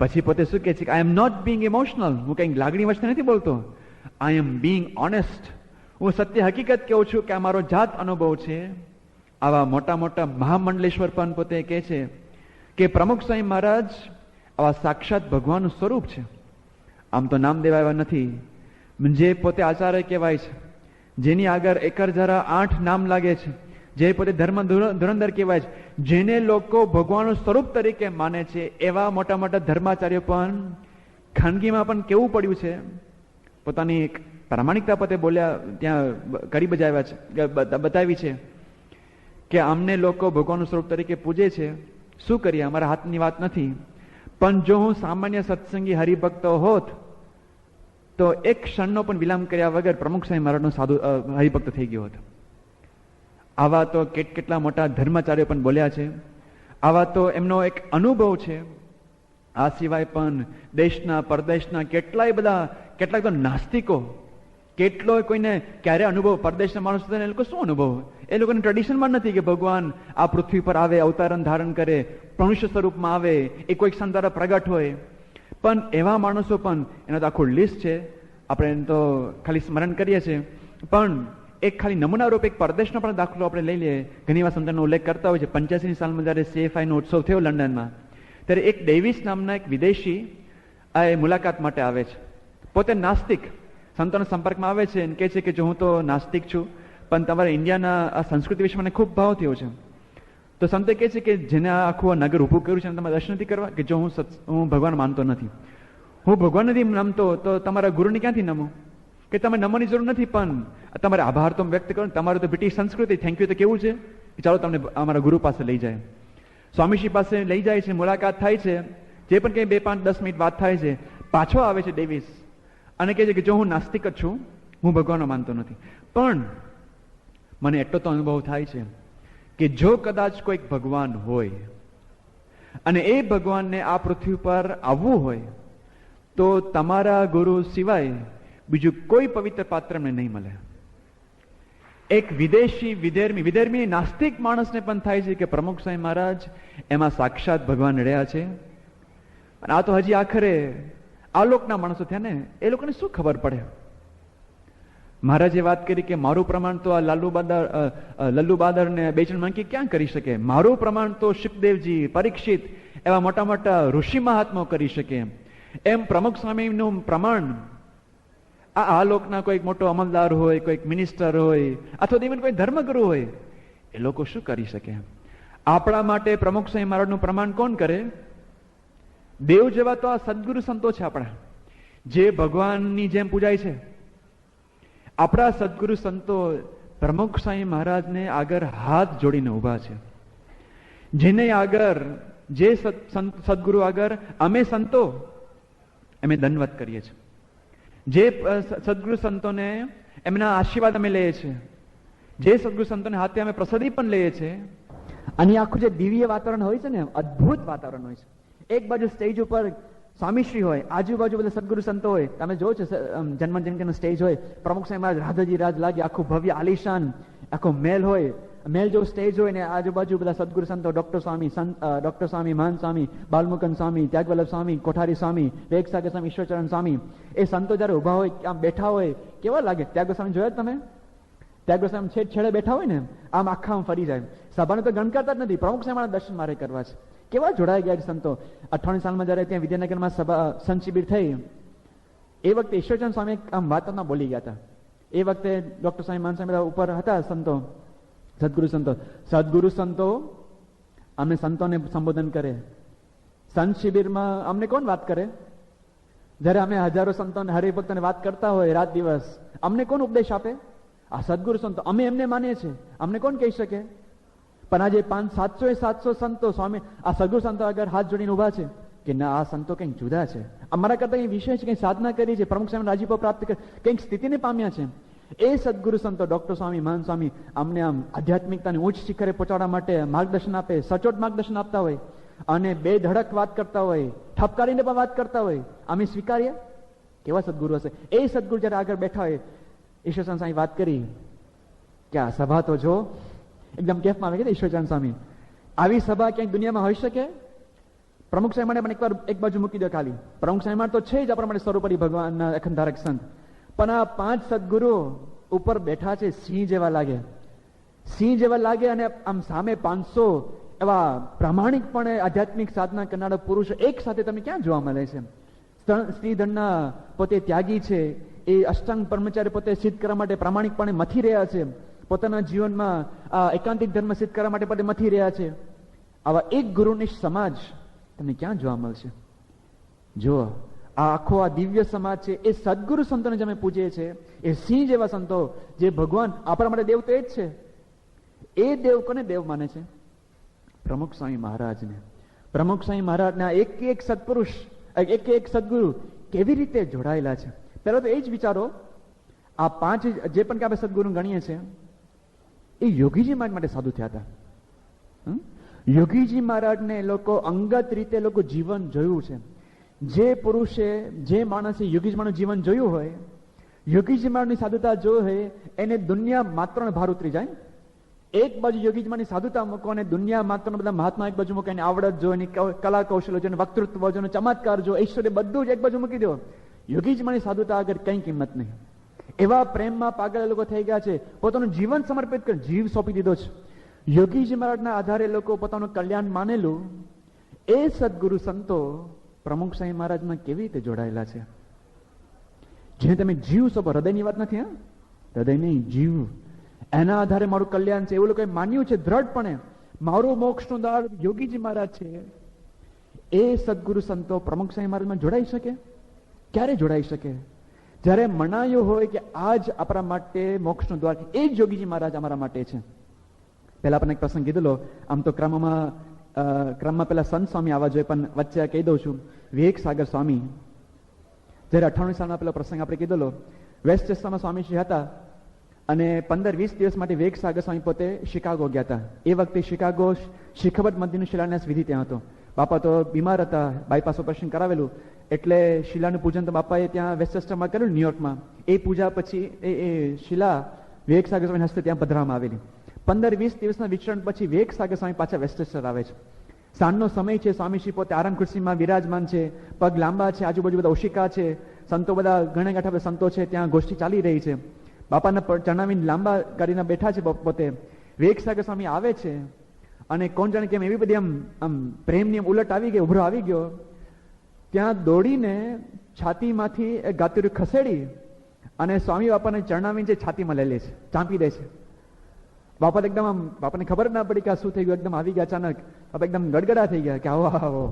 પછી પોતે શું કહે છે કે આઈ એમ નોટ બિંગ ઇમોશનલ. હું કંઈક લાગણી વચ્ચે નથી બોલતો. આઈ એમ બિંગ ઓનેસ્ટ. હું સત્ય હકીકત કહું છું કે આ મારો જાત અનુભવ છે. આવા મોટા મોટા મહામંડલેશ્વર પણ પોતે કહે છે કે પ્રમુખ સ્વામી મહારાજ આવા સાક્ષાત ભગવાનનું સ્વરૂપ છે. આમ તો નામ દેવા નથી, જે પોતે આચાર્ય કહેવાય છે, જેની આગળ 1008 નામ લાગે છે, જે પોતે ધર્મ ધુરંધર કહેવાય છે, જેને લોકો ભગવાનનું સ્વરૂપ તરીકે માને છે, એવા મોટા મોટા ધર્માચાર્યો પણ ખાનગીમાં પણ કેવું પડ્યું છે, પોતાની એક પ્રામાણિકતા પોતે બોલ્યા, ત્યાં કરી બતાવી છે કે અમને લોકો ભગવાનનું સ્વરૂપ તરીકે પૂજે છે. શું કરીએ, અમારા હાથની વાત નથી. પણ જો હું સામાન્ય સત્સંગી હરિભક્ત હોત તો એક ક્ષણનો પણ વિલંબ કર્યા વગર પ્રમુખ સ્વામી મહારાજનો સાધુ હરિભક્ત થઈ ગયો હતો. આવા તો કેટલા મોટા ધર્માચાર્યો પણ બોલ્યા છે. આવા તો એમનો એક અનુભવ છે. આ સિવાય પણ દેશના પરદેશના કેટલાક તો નાસ્તિકો, કેટલો કોઈને ક્યારે અનુભવ, પરદેશના માણસો એ લોકો શું અનુભવ, એ લોકોને ટ્રેડિશનમાં નથી કે ભગવાન આ પૃથ્વી પર આવે, અવતારણ ધારણ કરે, મનુષ્ય સ્વરૂપમાં આવે, એ કોઈક સંત દ્વારા પ્રગટ હોય. પણ એવા માણસો પણ, એનો તો આખું લિસ્ટ છે, આપણે તો ખાલી સ્મરણ કરીએ છીએ. પણ એક ખાલી નમૂના રૂપે એક પરદેશનો પણ દાખલો આપણે લઈ લઈએ. ઘણી વાર સંતનો ઉલ્લેખ કરતા હોય છે. 85ની સાલમાં જ્યારે CFI નો ઉત્સવ થયો લંડનમાં, ત્યારે એક ડેવિસ નામના એક વિદેશી આ મુલાકાત માટે આવે છે. પોતે નાસ્તિક, સંતોના સંપર્કમાં આવે છે અને કહે છે કે જો હું તો નાસ્તિક છું, પણ તમારા ઇન્ડિયાના આ સંસ્કૃતિ વિશે મને ખૂબ ભાવ થયો છે. તો સંતે કહે છે કે જેને આ આખું નગર ઊભું કર્યું છે તમારે દર્શન નથી કરવા, કે જો હું ભગવાન માનતો નથી, હું ભગવાન નથી નમતો, તો તમારા ગુરુને ક્યાંથી નમો? કે તમે નમવાની જરૂર નથી, પણ તમારે આભાર તો વ્યક્ત કરો. તમારું તો બ્રિટિશ સંસ્કૃતિ, થેન્ક યુ તો કેવું છે કે ચાલો તમને અમારા ગુરુ પાસે લઈ જાય. સ્વામીશ્રી પાસે લઈ જાય છે, મુલાકાત થાય છે, જે પણ કંઈ 2, 5, 10 મિનિટ વાત થાય છે. પાછો આવે છે ડેવિસ અને કહે છે કે જો હું નાસ્તિક જ છું, હું ભગવાનનો માનતો નથી, પણ મને એટલો તો અનુભવ થાય છે કે જો કદાચ કોઈક ભગવાન હોય અને એ ભગવાનને આ પૃથ્વી પર આવવું હોય તો તમારા ગુરુ સિવાય બીજું કોઈ પવિત્ર પાત્ર મને નહીં મળે. એક વિદેશી વિધર્મી નાસ્તિક માણસને પણ થાય છે કે પ્રમુખ સ્વામી મહારાજ એમાં સાક્ષાત ભગવાન રહ્યા છે. અને આ તો હજી આખરે આલોકના માણસો થયા ને, એ લોકોને શું ખબર પડે? મહારાજે વાત કરી કે મારું પ્રમાણ તો આ લલ્લુ બાદર ને બેચન મંકી ક્યાં કરી શકે? મારું પ્રમાણ તો શુકદેવજી, પરીક્ષિત એવા મોટા મોટા ઋષિ મહાત્માઓ કરી શકે. એમ પ્રમુખ સ્વામીનું પ્રમાણ આ લોકના કોઈક મોટો અમલદાર હોય, કોઈક મિનિસ્ટર હોય, અથવા ઇવન કોઈ ધર્મગુરુ હોય, એ લોકો શું કરી શકે? આપણા માટે પ્રમુખ સ્વામી મહારાજનું પ્રમાણ કોણ કરે? દેવ જેવા તો આ સદગુરુ સંતો છે આપણા, જે ભગવાનની જેમ પૂજાય છે. આપણા સદગુરુ સંતો પ્રમુખ સ્વામી મહારાજને આગળ હાથ જોડીને ઉભા છે. જેને આગળ, જે સદગુરુ આગળ અમે સંતો અમે દંડવત કરીએ છીએ. જે સદગુરુ સંતોને એમના આશીર્વાદ અમે લઈએ છીએ, જે સદગુરુ સંતોને હાથે અમે પ્રસાદી પણ લઈએ છીએ. અને આખું જે દિવ્ય વાતાવરણ હોય છે ને, અદ્ભુત વાતાવરણ હોય છે. એક બાજુ સ્ટેજ ઉપર સ્વામીશ્રી હોય, આજુબાજુ બધા સદગુરુ સંતો હોય. તમે જોવો છો જન્મ જયંતિનો સ્ટેજ હોય, પ્રમુખ સ્વામી મહારાજ રાધાજી રાજ લાગે, આખું ભવ્ય આલિશાન આખો મહેલ હોય, મહેલ જેવો સ્ટેજ હોય ને આજુબાજુ બધા સદગુરુ સંતો, ડોક્ટર સ્વામી, મહાન સ્વામી, બાલમુકંદ સ્વામી, ત્યાગવલ્લભ સ્વામી, કોઠારી સ્વામી, વેગસાગર સ્વામી, ઈશ્વરચરણ સ્વામી, એ સંતો જયારે ઉભા હોય, આમ બેઠા હોય, કેવા લાગે? ત્યાગવલ્લભ સ્વામી જોયા તમે? ત્યાગવલ્લભ સ્વામી છેડે બેઠા હોય ને, આમ આખા આમ ફરી જાય. સભાને તો ગણકારતા જ નથી, પ્રમુખ સ્વામી મારા દર્શન મારે કરવા છે. કેવા જોડાઈ ગયા સંતો. 98 સાલમાં જયારે ત્યાં વિદ્યાનગરમાં સભા સંત શિબિર થઈ, એ વખતે ઈશ્વરચંદ સ્વામી આમ વાતમાં બોલી ગયા હતા. એ વખતે ડોક્ટર સ્વામી, મહાન સ્વામી ઉપર હતા સંતો, સદગુરુ સંતો અમને સંતોને સંબોધન કરે. સંત શિબિરમાં અમને કોણ વાત કરે? જયારે અમે હજારો સંતોને, હરિભક્તોને વાત કરતા હોય રાત દિવસ, અમને કોણ ઉપદેશ આપે? આ સદગુરુ સંતો. અમે એમને માનીએ છીએ, અમને કોણ કહી શકે? પણ આજે 500-700 સંતો સ્વામી આ સદગુરુ સંતો આગળ હાથ જોડીને ઉભા છે કે ના, આ સંતો કંઈક જુદા છે, અમારા કરતા કંઈ વિશેષ, કંઈ સાધના કરી છે, પ્રમુખ સ્વામી રાજીપો પ્રાપ્ત કરી, કંઈક સ્થિતિને પામ્યા છે. એ સદગુરુ સંતો ડોક્ટર સ્વામી, મહાન સ્વામી અમને આમ આધ્યાત્મિકતાની ઉચ્ચ શિખરે પહોંચાડવા માટે માર્ગદર્શન આપે, સચોટ માર્ગદર્શન આપતા હોય અને બે ધડક વાત કરતા હોય, ઠપકારીને પણ વાત કરતા હોય. અમે સ્વીકારીએ? કેવા સદગુરુ હશે? એ સદગુરુ જયારે આગળ બેઠા હોય, ઈશ્વરચંદ સ્વામી વાત કરી કે આ સભા તો જો એકદમ કેફમાં આવે કે ઈશ્વરચંદ સ્વામી, આવી સભા ક્યાંક દુનિયામાં હોઈ શકે? પ્રમુખ સ્વામી માટે એકવાર એક બાજુ મૂકી દો ખાલી. પ્રમુખ સ્વામી તો છે જ આપણા માટે સર્વોપરી ભગવાનના અખંધારક સંત, પણ આ 5 સદગુરુ ઉપર બેઠા છે, સિંહ જેવા લાગે, સિંહ જેવા લાગે. અને આમ સામે 500 એવા પ્રામાણિકપણે આધ્યાત્મિક સાધના કરનારા પુરુષો એક સાથે તમે ક્યાં જોવા મળે છે? શ્રીધરના પોતે ત્યાગી છે, એ અષ્ટાંગ બ્રહ્મચારી પોતે સિદ્ધ કરવા માટે પ્રામાણિકપણે મથી રહ્યા છે, પોતાના જીવનમાં એકાંતિક ધર્મ સિદ્ધ કરવા માટે પોતે મથી રહ્યા છે. આવા એક ગુરુનિષ્ઠ સમાજ તમને ક્યાં જોવા મળશે? જો આ આખો આ દિવ્ય સમાજ છે, એ સદગુરુ સંતોને જે અમે પૂજીએ છીએ, એ સિંહ જેવા સંતો, જે ભગવાન આપણા માટે દેવ તો એ જ છે. એ દેવ કોને દેવ માને છે? પ્રમુખ સ્વામી મહારાજને. પ્રમુખ સ્વામી મહારાજના એક સત્પુરુષ, એક સદગુરુ કેવી રીતે જોડાયેલા છે? પહેલા તો એ જ વિચારો, આ 5 જે પણ કે આપણે સદગુરુ ગણીએ છીએ, એ યોગીજી મહારાજ માટે સાધુ થયા હતા. યોગીજી મહારાજને લોકો અંગત રીતે લોકો જીવન જોયું છે. જે પુરુષે, જે માણસે યોગીજી મહારાજનું જીવન જોયું હોય, યોગીજી મહારાજની સાધુતા જોઈ હોય, એને દુનિયા માત્રનો ભાર ઉતરી જાય. એક બાજુ યોગીજી મહારાજની સાધુતા મૂકો અને દુનિયા માત્રનો બધા મહાત્મા એક બાજુ મૂકો, એની આવડત જો, એની કલા કૌશલ્ય જો, વક્તૃત્વ જો, ચમત્કાર જો, ઐશ્વર્ય બધું જ એક બાજુ મૂકી દો. યોગીજી મહારાજની સાધુતા આગળ કઈ કિંમત નહીં. એવા પ્રેમમાં પાગલ લોકો થઈ ગયા છે, પોતાનું જીવન સમર્પિત કરી, જીવ સોંપી દીધો છે. યોગીજી મહારાજના આધારે લોકો પોતાનું કલ્યાણ માનેલું. એ સદગુરુ સંતો પ્રમુખ સ્વામી મહારાજમાં કેવી રીતે જોડાયેલા છે? જેને તમે જીવ સોંપો, હૃદયની વાત નથી, હૃદય નહીં, જીવ, એના આધારે મારું કલ્યાણ છે એવું લોકોએ માન્યું છે દ્રઢપણે. મારું મોક્ષનું દ્વાર યોગીજી મહારાજ છે. એ સદગુરુ સંતો પ્રમુખ સ્વામી મહારાજમાં જોડાઈ શકે? ક્યારે જોડાઈ શકે? જ્યારે મનાયું હોય કે આજ આપણા માટે મોક્ષનું દ્વાર, એ જ યોગીજી મહારાજ અમારા માટે છે. પહેલા આપણને એક પ્રસંગ કીધેલો, આમ તો ક્રમમાં પેલા સંત સ્વામી આવવા જોઈએ, પણ વચ્ચે કહી દઉં છું. વિવેક સાગર સ્વામી જ્યારે 98 સાલમાં પેલો પ્રસંગ આપણે કીધેલો, વેસ્ટ ચેસ્ટરમાં સ્વામીશ્રી હતા અને 15-20 દિવસ માટે વિવેક સાગર સ્વામી પોતે શિકાગો ગયા હતા. એ વખતે શિકાગો શિખબત મંદિરનું શિલાન્યાસ વિધિ ત્યાં હતો. બાપા તો બીમાર હતા, બાયપાસ ઓપરેશન કરાવેલું, એટલે શિલાનું પૂજન તો બાપાએ ત્યાં વેસ્ટચેસ્ટરમાં કરેલું, ન્યુયોર્કમાં. એ પૂજા પછી એ શિલા વિવેક સાગર સ્વામી હસ્તે ત્યાં પધરાવવામાં આવેલી. 15-20 દિવસના વિચરણ પછી વિવેક સાગર સ્વામી પાછા વેસ્ટચેસ્ટર આવે છે. સાંજનો સમય છે, સ્વામીશ્રી પોતે આરામ ખુરશીમાં વિરાજમાન છે, પગ લાંબા છે, આજુબાજુ બધા ઓશિકા છે, સંતો બધા ઘણા ગાંઠા સંતો છે, ત્યાં ગોષ્ઠી ચાલી રહી છે. બાપાના ચણાવીને લાંબા કરીને બેઠા છે પોતે. વિવેક સાગર સ્વામી આવે છે અને કોણ જાણે કેમ એવી બધી આમ પ્રેમની ઉલટ આવી ગઈ, ઉભરો આવી ગયો. ત્યાં દોડીને છાતીમાંથી એક ગાતુરી ખસેડી અને સ્વામી બાપાને ચરણાવીને જે છાતીમાં લઈ લે છે, ચાંપી દે છે. બાપા એકદમ આમ, બાપાને ખબર ના પડી કે આ શું થઈ ગયું, એકદમ આવી ગયા અચાનક. બાપા એકદમ ગડગડા થઈ ગયા કે આવો આવો,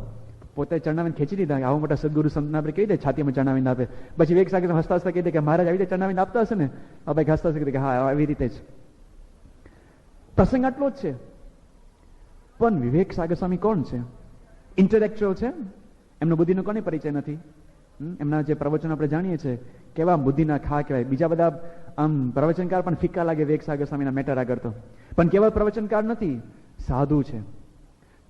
પોતે ચરણાવીને ખેંચી દીધા. આવો મોટા સદગુરુ સંતને આપણે કહી દે છાતીમાં ચરણાવીને આપે. પછી વિવેક સાગર હસતા હસતા કહી દે કે મહારાજ આવી રીતે ચરણાવીને આપતા હશે ને? બાપા હસતા હસતા કે હા આવી રીતે જ. પ્રસંગ આટલો જ છે. પણ વિવેક સાગર સ્વામી કોણ છે? ઇન્ટેલેક્ચ્યુઅલ છે, એમનો બુદ્ધિનો કોને પરિચય નથી. એમના જે પ્રવચનો આપણે જાણીએ છીએ કેવા બુદ્ધિના ખા કહેવાય. બીજા બધા આમ પ્રવચનકાર પણ ફિક્કા લાગે વિવેક સાગર સ્વામીના મેટર આગળ તો, પણ કેવળ પ્રવચનકાર નથી, સાધુ છે.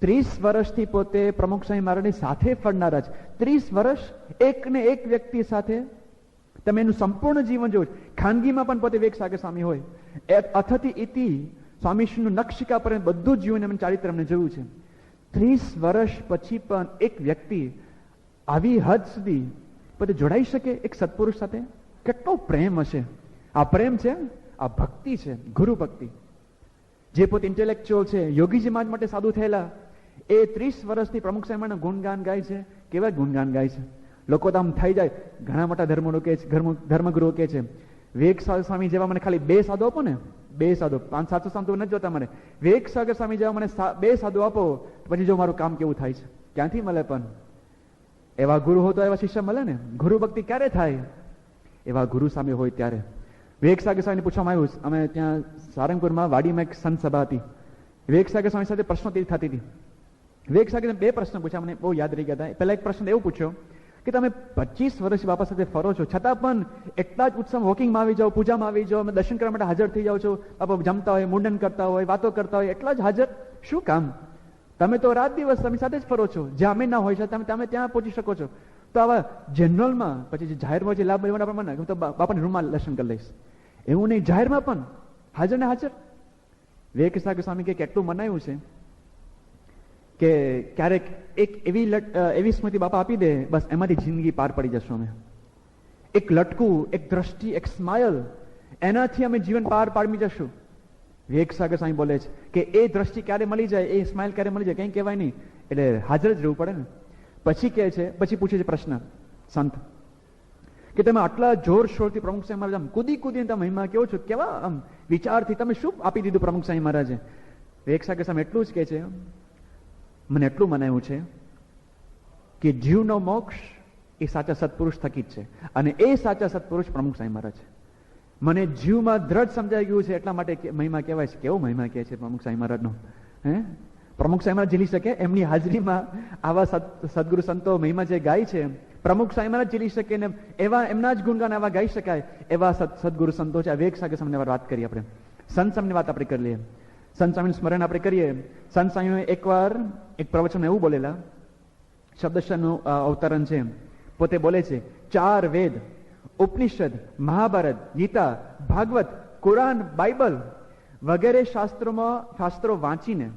30 વર્ષથી પોતે પ્રમુખ સ્વામી મહારાજની સાથે ફરનારા છે. 30 વર્ષ એક ને એક વ્યક્તિ સાથે તમે એનું સંપૂર્ણ જીવન જોયું. ખાનગીમાં પણ પોતે વિવેક સાગર સ્વામી હોય, અથથી ઇતિ સ્વામીશ્રીનું નખશિકા પર બધું જ જીવન એમનું ચારિત્ર એમને જોયું છે. 30 વર્ષ પછી પણ એક વ્યક્તિ આવી હદ સુધી પોતે જોડાઈ શકે એક સત્પુરુષ સાથે? કેટલો પ્રેમ હશે! આ પ્રેમ છે, આ ભક્તિ છે, ગુરુ ભક્તિ. જે પોતે ઇન્ટેલેક્ચ્યુઅલ છે, યોગીજી મહારાજ માટે સાધુ થયેલા, એ 30 વર્ષથી પ્રમુખ સ્વામીના ગુણગાન ગાય છે. કેવા ગુણગાન ગાય છે! લોકો તો આમ થઈ જાય. ઘણા મોટા ધર્મગુરુઓ કે છે વિવેક સાગર સ્વામી જેવા મને ખાલી 2 સાધુ આપો ને, 2 સાધુ, 500-700 સાધુ નથી જોતા મને, વિવેક સાગર સ્વામી જેવા મને 2 સાધુ આપો, પછી જો મારું કામ કેવું થાય છે. ક્યાંથી મળે? પણ એવા ગુરુ હોય તો એવા શિષ્ય મળે ને. ગુરુ ભક્તિ ક્યારે થાય? એવા ગુરુ સામે હોય ત્યારે. વિવેક સાગર સ્વામીને પૂછવામાં આવ્યું, અમે ત્યાં સારંગપુરમાં વાડીમાં એક સંત સભા હતી, વિવેક સાગર સ્વામી સાથે પ્રશ્નોત્તરી થતી હતી. વિવેક સાગરને 2 પ્રશ્ન પૂછ્યા, મને બહુ યાદ રહી ગયા હતા. પહેલા એક પ્રશ્ન એવો પૂછ્યો કે તમે 25 વર્ષ બાપા સાથે ફરો છો, છતાં પણ એટલા જ ઉત્સવ વોકિંગમાં આવી જાઓ, પૂજામાં આવી જાઓ, અમે દર્શન કરવા માટે હાજર થઈ જાઓ છો, બાપા જમતા હોય, મુંડન કરતા હોય, વાતો કરતા હોય, એટલા જ હાજર શું કામ? તમે તો રાત દિવસ તમે સાથે જ ફરો છો, જ્યાં અમે ના હોય છે તમે ત્યાં પહોંચી શકો છો. તો આવા જનરલમાં પછી જે જાહેરમાં જે લાભ લેવાના પ્રમાણે હું તો બાપાની રૂમમાં દર્શન કરી લઈશ, એવું નહીં, જાહેરમાં પણ હાજર ને હાજર. વિવેક સાગર સ્વામી કે કેટલું મનાયું છે કે ક્યારેક એક એવી સ્મૃતિ બાપા આપી દે, બસ એમાંથી જિંદગી પાર પડી જશું અમે. એક લટકું, એક દ્રષ્ટિ, એક સ્માઇલ, એનાથી અમે જીવન પાર પાડી જશું. વિવેક સાગર સ્વામી બોલે છે કે એ દ્રષ્ટિ ક્યારે મળી જાય, એ સ્માઇલ ક્યારે મળી જાય, કંઈ કહેવાય નહીં, એટલે હાજર જ રહેવું પડે ને. પછી કહે છે, પછી પૂછે છે પ્રશ્ન સંત કે તમે આટલા જોર શોરથી પ્રમુખ સ્વામી મહારાજ આમ કૂદી કૂદીને તમે મહિમા કેવો છો, કેવા આમ વિચારથી તમે શું આપી દીધું પ્રમુખ સ્વામી મહારાજે? વિવેક સાગર સ્વામી એટલું જ કહે છે, મને એટલું મનાયું છે કે જીવનો મોક્ષ એ સાચા સત્પુરુષ થકી જ છે, અને એ સાચા સત્પુરુષ પ્રમુખ સ્વામી મહારાજ છે. મને જીવમાં દ્રઢ સમજાઈ ગયું છે, એટલા માટે મહિમા કહેવાય છે. કેવો મહિમા કહે છે પ્રમુખ સ્વામી મહારાજનો! પ્રમુખ સ્વામી મહારાજ ઝીલી શકે? એમની હાજરીમાં આવા સદગુરુ સંતો મહિમા જે ગાય છે, પ્રમુખ સ્વામી મહારાજ ઝીલી શકે ને એવા એમના જ ગુણગાન આવા ગાઈ શકાય એવા સદગુરુ સંતો છે. વિવેક સાગર સ્વામીની વાત કરીએ આપણે, સંત સ્વામીની વાત આપણે કરી લઈએ, સંત સ્વામીનું સ્મરણ આપણે કરીએ. સંત સ્વામી એકવાર એક પ્રવચન એવું બોલેલા, શબ્દશનું અવતરણ છે, પોતે બોલે છે 4 વેદ, ઉપનિષદ, મહાભારત, ગીતા, ભાગવત, કુરાન, બાઇબલ વગેરે શાસ્ત્રો વાંચીને,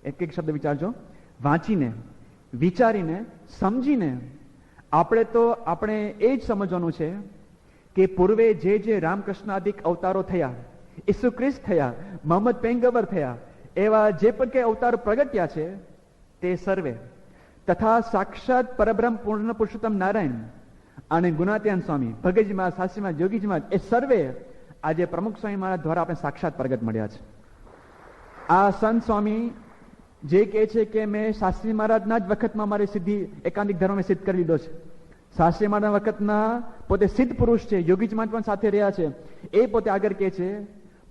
એક એક શબ્દ વિચારજો, વાંચીને, વિચારીને, સમજીને આપણે એ જ સમજવાનું છે કે પૂર્વે જે રામકૃષ્ણ આદિક અવતારો થયા, ઈસુ ખ્રિસ્ત થયા, મોહમ્મદ પૈગંબર થયા, એવા જે પણ કઈ અવતારો પ્રગટ્યા છે તે સર્વે તથા સાક્ષાત પરબ્રહ્મ પૂર્ણ પુરુષોત્તમ નારાયણ અને ગુણાત્યાન સ્વામી, ભગતજી મહારાજ, શાસ્ત્રી મહારાજ, યોગીજી મહારાજ, એ સર્વે આજે પ્રમુખ સ્વામી મહારાજ દ્વારા આપણે સાક્ષાત પ્રગટ મળ્યા છે. આ સંત સ્વામી જે કહે છે કે મેં શાસ્ત્રી મહારાજના જ વખતમાં મારી સિદ્ધિ એકાંતિક ધર્મ સિદ્ધ કરી લીધો છે, શાસ્ત્રી મહારાજ વખતના પોતે સિદ્ધ પુરુષ છે, યોગીજી મહારાજ પણ સાથે રહ્યા છે, એ પોતે આગળ કહે છે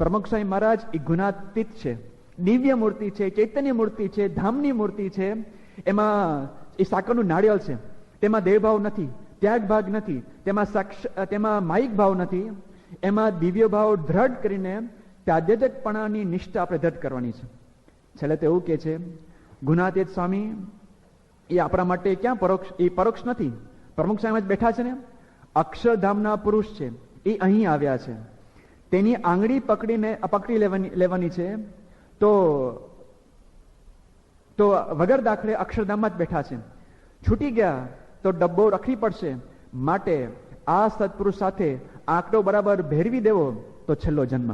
પ્રમુખ સ્વામી મહારાજ એ ગુણાતીત છે, દિવ્ય મૂર્તિ છે, ચૈતન્ય મૂર્તિ છે, ધામની મૂર્તિ છે, એમાં એ સાકરનું નાળિયેર છે, તેમાં દેહભાવ નથી, ત્યાગ ભાગ નથી, તેમાં માયિક ભાવ નથી, એમાં દિવ્ય ભાવ દ્રઢ કરીને ત્યાદ્યજકપણાની નિષ્ઠા આપણે દ્રઢ કરવાની છે. છેલ્લે તો એવું કે છે ગુણાતીત સ્વામી એ આપણા માટે ક્યાં પરોક્ષ, એ પરોક્ષ નથી, પ્રમુખ સ્વામી જ બેઠા છે ને, અક્ષરધામના પુરુષ છે, એ અહીં આવ્યા છે, તેની આંગળી પકડી લેવાની છે, તો વગર દાખલે અક્ષરધામમાં જ બેઠા છે. છૂટી ગયા તો ડબ્બો રખડી પડશે, માટે આ સત્પુરુષ સાથે આંકડો બરાબર ભેરવી દેવો તો છેલ્લો જન્મ.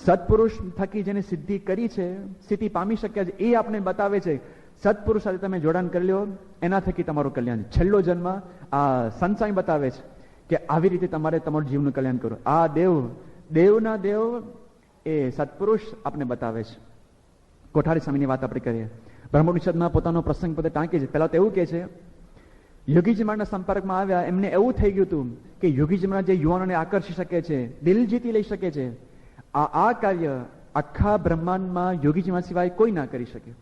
સત્પુરુષ થકી જેને સિદ્ધિ કરી છે, સ્થિતિ પામી શક્યા છે, એ આપણે બતાવે છે. સત્પુરુષ સાથે તમે જોડાણ કરી લો, એના થકી તમારું કલ્યાણ. છેલ્લો જન્મ આ સંસાઈ બતાવે છે કે આવી રીતે તમારે તમારું જીવનું કલ્યાણ કરો. આ દેવના દેવ એ સત્પુરુષ આપણે બતાવે છે. કોઠારી સ્વામીની વાત આપણે કરીએ. બ્રહ્મોપનિષદમાં પોતાનો પ્રસંગ પોતે ટાંકે છે. પહેલા તો એવું કહે છે, યોગીજી મહારાજના સંપર્કમાં આવ્યા, એમને એવું થઈ ગયું હતું કે યોગીજી મહારાજ જે યુવાનોને આકર્ષી શકે છે, દિલ જીતી લઈ શકે છે, આ કાર્ય આખા બ્રહ્માંડમાં યોગીજી મહારાજ સિવાય કોઈ ના કરી શકે.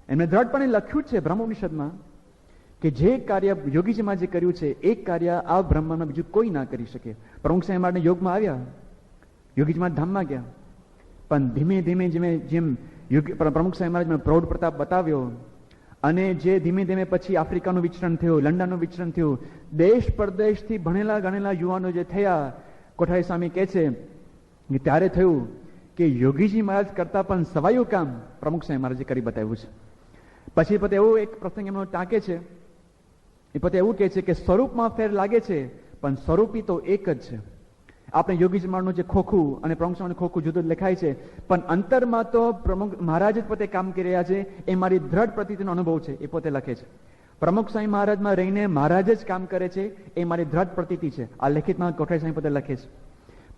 એમને દ્રઢપણે લખ્યું છે બ્રહ્મોપનિષદમાં કે જે કાર્ય યોગીજી મહારાજે કર્યું છે એ કાર્ય આ બ્રહ્માંડમાં બીજું કોઈ ના કરી શકે. પ્રમુખ સાહેબ મહારાજને યોગમાં આવ્યા, યોગીજી મહારાજ ધામમાં ગયા, પણ ધીમે ધીમે જેમ પ્રમુખ સાહેબ મહારાજ પ્રૌઢ પ્રતાપ બતાવ્યો, અને જે ધીમે ધીમે પછી આફ્રિકાનું વિચરણ થયું, લંડનનું વિચરણ થયું, દેશ પરદેશથી ભણેલા ગણેલા યુવાનો જે થયા, કોઠારી સ્વામી કહે છે કે ત્યારે થયું કે યોગીજી મહારાજ કરતા પણ સવાયું કામ પ્રમુખ સાહેબ મહારાજે કરી બતાવ્યું છે. પછી પોતે એવું એક પ્રસંગ એમનો ટાંકે છે, એ પોતે એવું કહે છે કે સ્વરૂપમાં ફેર લાગે છે પણ સ્વરૂપી તો એક જ છે. આપણે યોગીજી મહારાજનું જે ખોખું અને પ્રમુખ સ્વામીનું ખોખું જુદું લખાય છે, પણ અંતરમાં તો પ્રમુખ મહારાજ જ પોતે કામ કરી રહ્યા છે, એ મારી દ્રઢ પ્રતીતિનો અનુભવ છે, એ પોતે લખે છે. પ્રમુખ સ્વામી મહારાજમાં રહીને મહારાજ જ કામ કરે છે, એ મારી દ્રઢ પ્રતીતિ છે. આ લેખિતમાં કોઠારી સ્વામી પોતે લખે છે.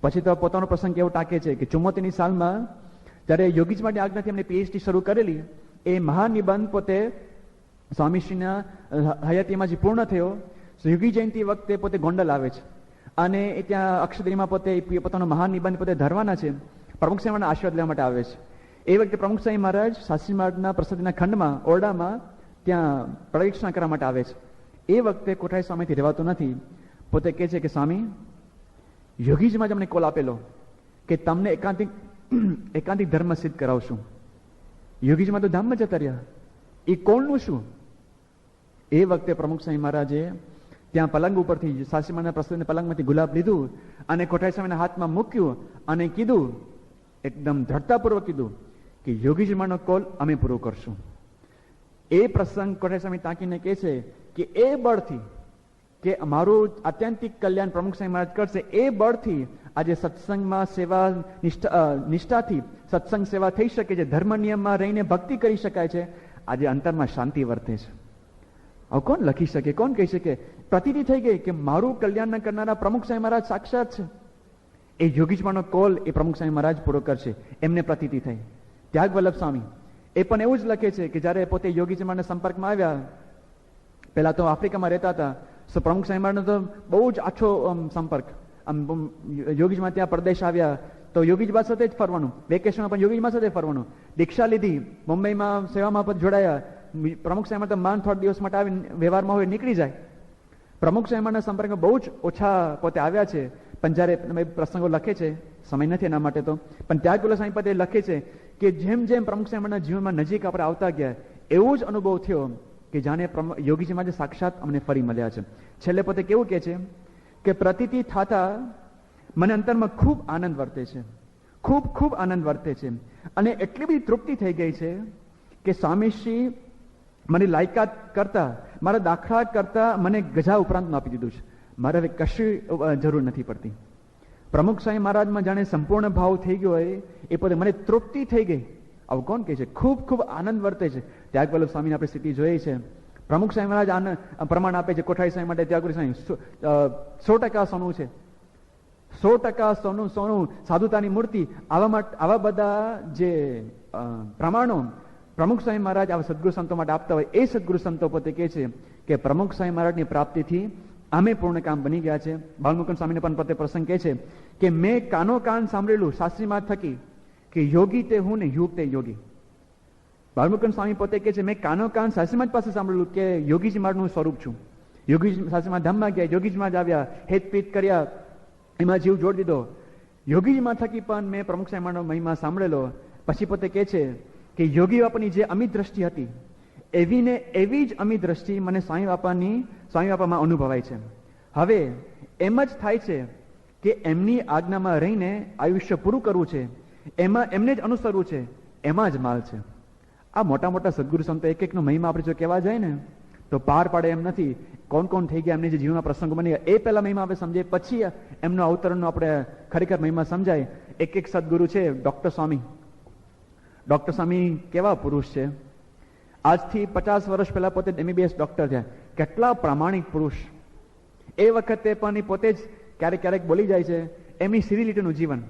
પછી તો પોતાનો પ્રસંગ એવો ટાંકે છે કે 74ની સાલમાં જ્યારે યોગીજી માટે આજ્ઞાથી એમને પીએચડી શરૂ કરેલી, એ મહાનિબંધ પોતે સ્વામીશ્રીના હયાતીમાં જે પૂર્ણ થયો, યોગી જયંતિ વખતે પોતે ગોંડલ આવે છે, અને એ ત્યાં અક્ષદરીમાં પોતે પોતાનો મહાનિબંધ પોતે ધરવાના છે, પ્રમુખ સાહેબના આશીર્વાદ લેવા માટે આવે છે. એ વખતે પ્રમુખ સાહેબ મહારાજ શાસ્ત્રી મહારાજના પ્રસાદીના ખંડમાં ઓરડામાં ત્યાં પ્રદક્ષિણા કરવા માટે આવે છે. એ વખતે કોઠારી સ્વામીથી રહેવાતું નથી. પોતે કહે છે કે સ્વામી, યોગીજીમાં જ અમને કોલ આપેલો કે તમને એકાંતિક ધર્મ સિદ્ધ કરાવશું. યોગીજીમાં તો ધામમાં જતા રહ્યા, એ કોણનું શું? એ વખતે પ્રમુખ સ્વામી મહારાજે ત્યાં પલંગ ઉપરથી શાસ્ત્રી મહારાજના પ્રસાદના પલંગમાંથી ગુલાબ લીધું અને કોઠારી સ્વામીના હાથમાં મૂક્યું અને કીધું, એકદમ દ્રઢતાપૂર્વક કીધું કે યોગીજી મહારાજનો કોલ અમે પૂરો કરશું. એ પ્રસંગ કોઠારી સ્વામી તાકીને કહે છે કે એ બળથી કે અમારું આત્યંતિક કલ્યાણ પ્રમુખ સ્વામી મહારાજ કરશે, એ બળથી આજે સત્સંગમાં સેવા નિષ્ઠાથી સત્સંગ સેવા થઈ શકે છે, ધર્મ નિયમમાં રહીને ભક્તિ કરી શકાય છે. આજે અંતરમાં શાંતિ વર્તે છે. હવે કોણ લખી શકે, કોણ કહી શકે? પ્રતીતિ થઈ ગઈ કે મારું કલ્યાણ ન કરનારા પ્રમુખ સ્વામી મહારાજ સાક્ષાત છે. એ યોગીજીમાંનો કોલ એ પ્રમુખ સ્વામી મહારાજ પૂરો કરશે, એમને પ્રતીતિ થઈ. ત્યાગ વલ્લભ સ્વામી એ પણ એવું જ લખે છે કે જયારે પોતે યોગીજી મહારાજના સંપર્કમાં આવ્યા, પહેલા તો આફ્રિકામાં રહેતા હતા, પ્રમુખ સ્વામી મહારાજનો તો બહુ જ આછો સંપર્ક. યોગીજીમાં ત્યાં પરદેશ આવ્યા તો યોગીજી સાથે જ ફરવાનું, વેકેશનમાં પણ યોગીજી સાથે ફરવાનું. દીક્ષા લીધી, મુંબઈમાં સેવામાં પણ જોડાયા. પ્રમુખ સ્વામી તો માન થોડા દિવસ માટે આવી વ્યવહારમાં હોય નીકળી જાય. પ્રમુખ સ્વામીના સંપર્કમાં બહુ જ ઓછા પોતે આવ્યા છે. પણ જ્યારે પ્રસંગો લખે છે, સમય નથી એના માટે તો, પણ ત્યાગ વલ્લભ સ્વામી પોતે લખે છે કે જેમ જેમ પ્રમુખ સ્વામીના જીવનમાં નજીક આપણે આવતા ગયા, એવો જ અનુભવ થયો કે જાણે યોગીજીમાં જે સાક્ષાત અમને ફરી મળ્યા છે. છેલ્લે પોતે કેવું કહે છે કે પ્રતીતિ થતા મને અંતરમાં ખૂબ આનંદ વર્તે છે, ખૂબ આનંદ વર્તે છે, અને એટલી બધી તૃપ્તિ થઈ ગઈ છે કે સ્વામીશ્રી મને લાયકાત કરતા, મારા દાખલા કરતા મને ગજા ઉપરાંતનું આપી દીધું છે. મારે હવે કશી જરૂર નથી પડતી. પ્રમુખ સ્વામી મહારાજમાં જાણે સંપૂર્ણ ભાવ થઈ ગયો હોય, એ પોતે મને તૃપ્તિ થઈ ગઈ. આવું કોણ કહે છે? ખૂબ આનંદ વર્તે છે. ત્યાગ વલ્લભ સ્વામીની આપણે સ્થિતિ જોઈએ છે. પ્રમુખ સ્વામી મહારાજ આનંદ પ્રમાણ આપે છે કોઠારી સ્વામી માટે. ત્યાગ સ્વામી 100% સોનું છે, 100% સોનું, સાધુતાની મૂર્તિ, આવા બધા જે પ્રમાણો પ્રમુખ સ્વામી મહારાજ આવા સદગુરુ સંતો માટે આપતા હોય, એ સદગુરુ સંતો પોતે કહે છે કે પ્રમુખ સ્વામી મહારાજની પ્રાપ્તિથી અમે પૂર્ણ કામ બની ગયા છે. બાલમુકુંદ સ્વામીને પણ પોતે પ્રસંગ કહે છે કે મેં કાનો કાન સાંભળેલું શાસ્ત્રી મહારાજ થકી કે યોગી તે હું ને યુગ તે યોગી. બાલમુકુંદ સ્વામી પોતે કહે છે મેં કાનો કાન શાસ્ત્રી મહારાજ પાસે સાંભળેલું કે યોગીજી મહારાજનું સ્વરૂપ છું, યોગીજી સાસરીમાં ધામમાં ગયા, યોગીજીમાં જ આવ્યા, હેતપીત કર્યા, એમાં જીવ જોડી દીધો. યોગીજીમાં થકી પણ મેં પ્રમુખ સ્વામી મહારાજનો મહિમા સાંભળેલો. પછી પોતે કહે છે કે યોગી બાપાની જે અમિત દ્રષ્ટિ હતી એવી ને એવી જ અમિત દ્રષ્ટિ મને સ્વામી બાપામાં અનુભવાય છે. હવે એમ જ થાય છે કે એમની આજ્ઞામાં રહીને આયુષ્ય પૂરું કરવું છે, એમાં એમને જ અનુસરવું છે, એમાં જ માલ છે. આ મોટા મોટા સદગુરુ સંતો એક એકનો મહિમા આપણે જો કહેવા જાય ને તો પાર પાડે એમ નથી. કોણ કોણ થઈ ગયા, એમને જે જીવનના પ્રસંગો બની ગયા, એ પહેલા મહિમા આપણે સમજીએ, પછી એમનો અવતરણનો આપણે ખરેખર મહિમા સમજાય. એક એક સદગુરુ છે. ડોક્ટર સ્વામી કેવા પુરુષ છે. આજથી 50 વર્ષ પહેલા પોતે MBBS ડોક્ટર છે. કેટલા પ્રામાણિક પુરુષ. એ વખતે પણ એ પોતે જ ક્યારેક ક્યારેક બોલી જાય છે. એમની સીધી લીટીનું જીવન,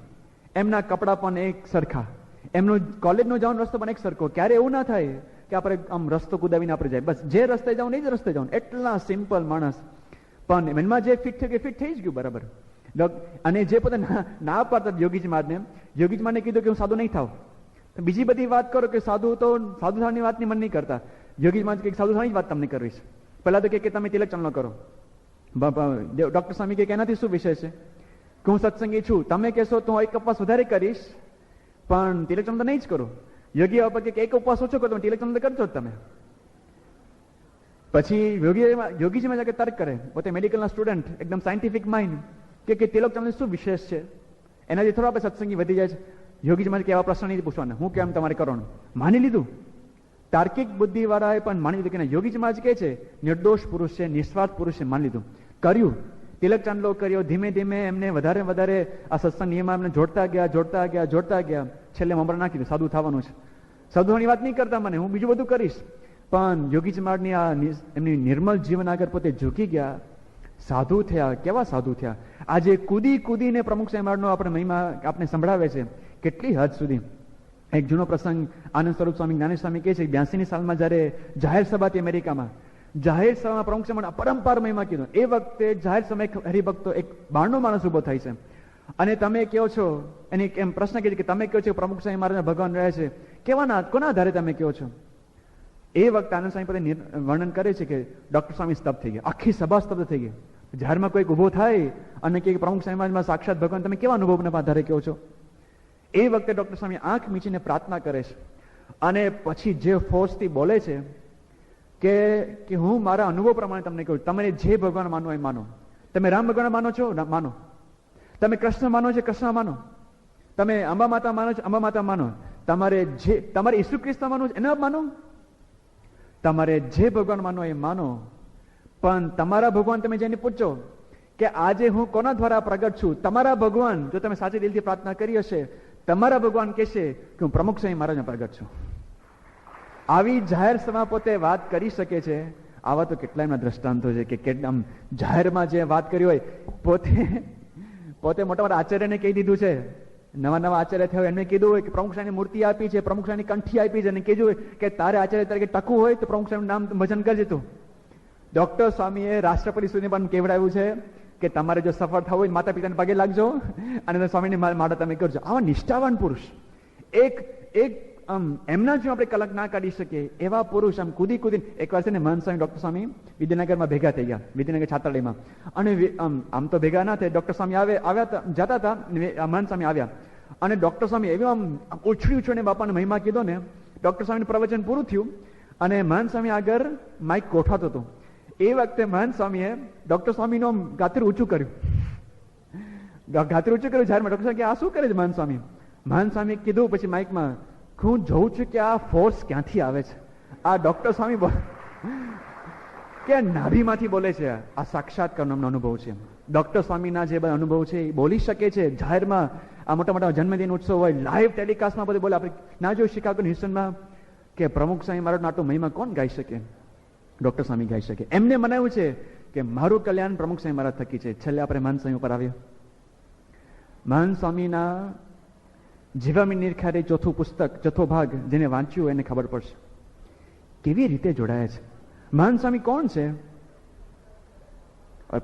એમના કપડાં પણ એક સરખા, એમનું કોલેજનો જવાનો રસ્તો પણ એક સરખો. ક્યારે એવું ના થાય કે આપણે આમ રસ્તો કુદાવીને આપણે જાય, બસ જે રસ્તે જાવ એ જ રસ્તે જાવ. એટલા સિમ્પલ માણસ, પણ મનમાં જે ફિટ થયું કે ફિટ થઈ જ ગયું બરાબર. અને જે પોતે ના પાડતા યોગીજી મહારાજને કીધું કે હું સાધુ નહીં થાવ. બીજી બધી વાત કરો કે સાધુ થવાની વાતની મન નહીં કરતા. યોગીજી મહારાજ કે સાધુ થવાની જ વાત તમને કરવીશ. પહેલા તો કે તમે તિલક ચાંદલો કરો. ડોક્ટર સ્વામી કે એનાથી શું વિષય છે કે હું સત્સંગી છું, તમે કહેશો તો એક ઉપવાસ વધારે કરીશ પણ તિલક ચાંદલો નહીં જ કરો. યોગી બાપા કે એક ઉપવાસ ઓછો કરો, તમે તિલક ચાંદલો કરજો જ તમે. પછી યોગીજી મહારાજ તર્ક કરે, પોતે મેડિકલના સ્ટુડન્ટ, એકદમ સાયન્ટિફિક માઇન્ડ, કે તિલક ચાંદલો શું વિશેષ છે, એનાથી થોડા આપણે સત્સંગી વધી જાય છે. યોગીજી મહારાજ કે એવા પ્રશ્ન નહીં પૂછવાના, હું કેમ તમારે કરવાનું. માની લીધું. તાર્કિક બુદ્ધિ વાળાએ પણ માની લીધું કે યોગીજી મહારાજ કહે છે નિર્દોષ પુરુષ છે, નિસ્વાર્થ પુરુષ છે, માની લીધું. કર્યું, તિલક ચાંદલો કર્યો. ધીમે ધીમે એમને વધારે વધારે આ સત્સંગ નિયમમાં એમને જોડતા ગયા. છેલ્લે મમરા નાખી દીધું, સાધુ થવાનું છે. સાધુની વાત નહીં કરતા મને, હું બીજું બધું કરીશ. પણ યોગીજી મહારાજની આ એમની નિર્મલ જીવન આગળ પોતે ઝૂકી ગયા, સાધુ થયા. કેવા સાધુ થયા. આજે કૂદીને પ્રમુખ સ્વામી મહારાજનો આપણે મહિમા આપણે સંભળાવે છે. કેટલી હદ સુધી. એક જૂનો પ્રસંગ આનંદ સ્વરૂપ સ્વામી જ્ઞાનેશ્વર સ્વામી કહે છે 82ની સાલમાં જયારે જાહેર સભા હતી અમેરિકામાં, જાહેર સભામાં પ્રમુખ સ્વામી પરંપર મહિમા કીધો. એ વખતે જાહેર સભામાં હરિભક્તો એક 92નો માણસ ઉભો થાય છે અને તમે કહો છો, એની એમ પ્રશ્ન કહે છે કે તમે કહો છો પ્રમુખ સ્વામી મહારાજ ભગવાન રહે છે, કોના આધારે તમે કહો છો. એ વખતે આનંદ સ્વામી પોતે વર્ણન કરે છે કે ડોક્ટર સ્વામી સ્તબ્ધ થઈ ગયા, આખી સભા સ્તબ્ધ થઈ ગઈ. જાહેરમાં કોઈક ઉભો થાય અને કે પ્રમુખ સ્વામી મહારાજમાં સાક્ષાત ભગવાન, તમે કેવા અનુભવના આધારે કહો છો. એ વખતે ડોક્ટર સ્વામી આંખ મીચીને પ્રાર્થના કરે છે અને પછી જે ફોર્સથી બોલે છે કે હું મારા અનુભવ પ્રમાણે તમને કહું, તમે જે ભગવાન માનો એ માનો. તમે રામ ભગવાન માનો છો, માનો. તમે કૃષ્ણ માનો છો, કૃષ્ણ માનો. તમે અંબા માતા માનો છો, અંબા માતા માનો. તમારે ઈસુ ખ્રિસ્ત માનો છો, એને માનો. તમારે જે ભગવાન માનો એ માનો. પણ તમારા ભગવાન તમે જેને પૂછો કે આજે હું કોના દ્વારા પ્રગટ છું, તમારા ભગવાન, જો તમે સાચી દિલથી પ્રાર્થના કરી હશે, તમારા ભગવાન કહેશે કે હું પ્રમુખ સ્વામી મહારાજનો પ્રગટ છું. આવી જાહેર સભા પોતે વાત કરી શકે છે. આવા તો કેટલા એમના દ્રષ્ટાંતો છે કે આમ જાહેરમાં જે વાત કરી હોય, પોતે મોટા મોટા આચાર્યને કહી દીધું છે. નવા આચાર્ય થયો એમને કીધું હોય કે પ્રમુખ સ્વામીની મૂર્તિ આપી છે, પ્રમુખ સ્વામીની કંઠી આપી છે, અને કીધું હોય કે તારે આચાર્ય તરીકે ટકવું હોય તો પ્રમુખ સ્વામીનું નામ ભજન કરજે તું. ડોક્ટર સ્વામીએ રાષ્ટ્રપતિ સુધી પણ કેવડાવ્યું છે કે તમારે જો સફળ થવું હોય માતા પિતાને પગે લાગજો અને સ્વામીની માળા તમે કરજો. આવા નિષ્ઠાવાન પુરુષ, એક એમના જો આપણે કલંક ના કાઢી શકીએ એવા પુરુષ આમ કૂદીને એકવાર છે ને મહંત સ્વામી ડોક્ટર સ્વામી વિદ્યાનગરમાં ભેગા થઈ ગયા, વિદ્યાનગર છાત્રાલયમાં. અને આમ તો ભેગા ના થાય, ડોક્ટર સ્વામી જતા હતા, મહંત સ્વામી આવ્યા અને ડોક્ટર સ્વામી એવી આમ ઉછળી બાપાને મહિમા કીધો ને. ડોક્ટર સ્વામીનું પ્રવચન પૂરું થયું અને મહંત સ્વામી આગળ માઇક ગોઠવાતો હતો. એ વખતે મહંત સ્વામીએ ડોક્ટર સ્વામીનું ગાતરું ઊંચું કર્યું. જાહેરમાં ડોક્ટર સ્વામી આ શું કરે છે મહંત સ્વામી? મહંત સ્વામી કીધું પછી માઇકમાં, હું જોઉં છું કે આ ફોર્સ ક્યાંથી આવે છે. આ ડોક્ટર સ્વામી કે નાભીમાંથી બોલે છે. આ સાક્ષાત્કારનો અનુભવ છે. ડોક્ટર સ્વામીના જે બધા અનુભવ છે એ બોલી શકે છે જાહેરમાં. આ મોટા મોટા જન્મદિન ઉત્સવ હોય, લાઈવ ટેલિકાસ્ટમાં બધું બોલે. આપણે ના જોયું શિકાગો હિસ્ટનમાં કે પ્રમુખ સ્વામી મારો નાટો મહિમા કોણ ગાઈ શકે? ડોક્ટર સ્વામી ગાઈ શકે. એમને મનાવ્યું છે કે મારું કલ્યાણ પ્રમુખ સ્વામી મહારાજ થકી છે. છેલ્લે આપણે મહંત સ્વામી ઉપર આવ્યા. મહંત સ્વામીના જીવામી નિરખારે ચોથો ભાગ જેને વાંચ્યું એને ખબર પડશે કેવી રીતે જોડાયા છે. મહંત સ્વામી કોણ છે?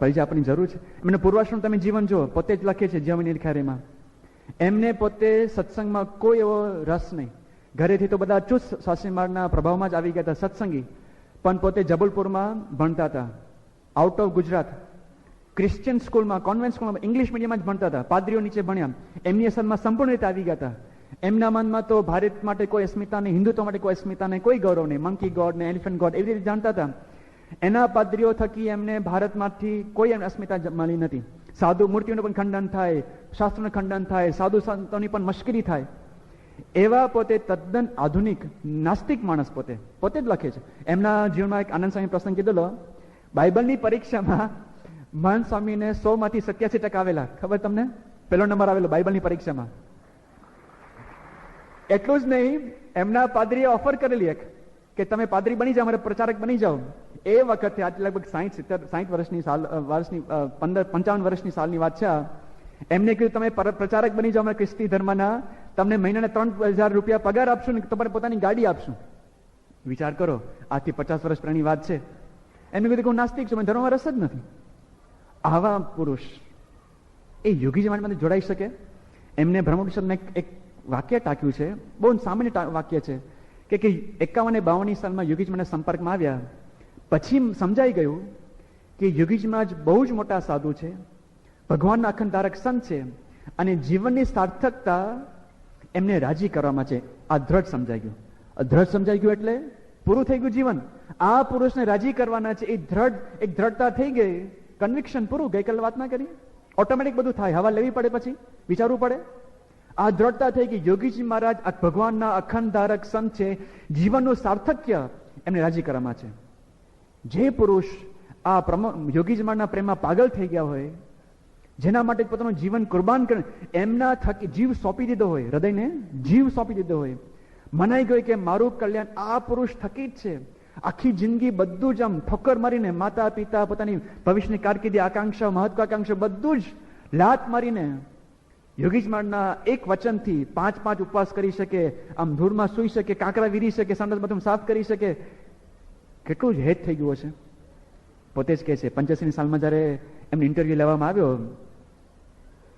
પરિચય આપવાની જરૂર છે. એમને પૂર્વાશ્રમ તમે જીવન જો, પોતે જ લખે છે જીવામી નિરખારેમાં. એમને પોતે સત્સંગમાં કોઈ એવો રસ નહીં. ઘરેથી તો બધા ચુસ્ત શાસ્ત્રી માર્ગના પ્રભાવમાં જ આવી ગયા હતા, સત્સંગી. પણ પોતે જબલપુરમાં ભણતા હતા. આઉટ ઓફ ગુજરાત ક્રિશ્ચિયન સ્કૂલમાં, કોન્વેન્ટ સ્કૂલમાં, ઇંગ્લિશ મીડિયમમાં જ ભણતા હતા, પાદરીઓ નીચે ભણ્યા, એમની અસરમાં સંપૂર્ણ રીતે આવી ગયા હતા. એમના મનમાં તો ભારત માટે કોઈ અસ્મિતા નહીં, હિન્દુત્વ માટે કોઈ અસ્મિતા નહીં, કોઈ ગૌરવ નહીં, મંકી ગોડ ને એલિફન્ટ ગોડ એવી રીતે જાણતા હતા. એના પાદરીઓ થકી એમને ભારતમાંથી કોઈ અસ્મિતા મળી નથી. સાધુ મૂર્તિઓનું પણ ખંડન થાય, શાસ્ત્રોનું ખંડન થાય, સાધુ સંતોની પણ મશ્કરી થાય. એવા પોતે તદ્દન આધુનિક નાસ્તિક માણસ પોતે જ લખે છે. એમના જીવનમાં એક આનંદ સ્વામી પ્રસંગ કીધેલો, બાઇબલની પરીક્ષામાં મહંત સ્વામીને 100 માંથી 87% આવેલા. ખબર તમને? પહેલો નંબર આવેલો બાઇબલની પરીક્ષામાં. એટલું જ નહીં, એમના પાદરીએ ઓફર કરેલી એક કે તમે પાદરી બની જાઓ, અમારે પ્રચારક બની જાઓ. એ વખતે આજે લગભગ 60 વર્ષની 55 વર્ષની સાલની વાત છે. એમને કીધું તમે પ્રચારક બની જાઓ અમારા ખ્રિસ્તી ધર્મના, તમને મહિનાના 3000 રૂપિયા પગાર આપશું ને તમારે પોતાની ગાડી આપશું. વિચાર કરો, આજથી 50 વર્ષ પહેલાની વાત છે. એમને કીધું કે હું નાસ્તિક છું, મને ધર્મમાં રસ જ નથી. આવા પુરુષ એ યોગી સમાજમાંથી જોડાઈ શકે? એમને બ્રહ્મોપનિષદમાં એક વાક્ય ટાંક્યું છે, બહુ સામાન્ય વાક્ય છે કે 51-52 સાલમાં યોગી સમાજના સંપર્કમાં આવ્યા પછી સમજાઈ ગયું કે યોગી સમાજ બહુ જ મોટા સાધુ છે, ભગવાનના અખંડ ધારક સંત છે અને જીવનની સાર્થકતા એમને રાજી કરવામાં છે. આ દ્રઢ સમજાઈ ગયું. દ્રઢ સમજાઈ ગયું એટલે પૂરું થઈ ગયું જીવન. આ પુરુષને રાજી કરવાના છે, એ દ્રઢતા થઈ ગઈ, કન્વિક્શન પૂરું. ગઈકાલે વાત ના કરી, ઓટોમેટિક બધું થાય, હવા લેવી પડે, પછી વિચારવું પડે. આ દ્રઢતા થઈ ગઈ. યોગીજી મહારાજ ભગવાનના અખંડ ધારક સંત છે, જીવનનું સાર્થક્ય એમને રાજી કરવામાં છે. જે પુરુષ આ યોગીજી મહારાજના પ્રેમમાં પાગલ થઈ ગયા હોય, જેના માટે પોતાનું જીવન કુરબાન કરે, એમના થકી જીવ સોંપી દીધો હોય, હૃદયને જીવ સોંપી દીધો હોય, મનાઈ ગયું કે મારું કલ્યાણ આ પુરુષ થકી જ છે. આખી જિંદગી બધું જ આમ ઠોકર મારીને, માતા પિતા, પોતાની ભવિષ્યની કારકિર્દી, આકાંક્ષા, મહત્વાકાંક્ષા બધું જ લાત મારીને યોગીજી મહારાજના એક વચનથી 5 ઉપવાસ કરી શકે, આમ ધૂળમાં સૂઈ શકે, કાંકરા વીરી શકે, સંડાસ બાથરૂમ સાફ કરી શકે. કેટલું જ હેત થઈ ગયું હશે. પોતે જ કહે છે, 85ની સાલમાં જયારે એમને ઇન્ટરવ્યુ લેવામાં આવ્યો,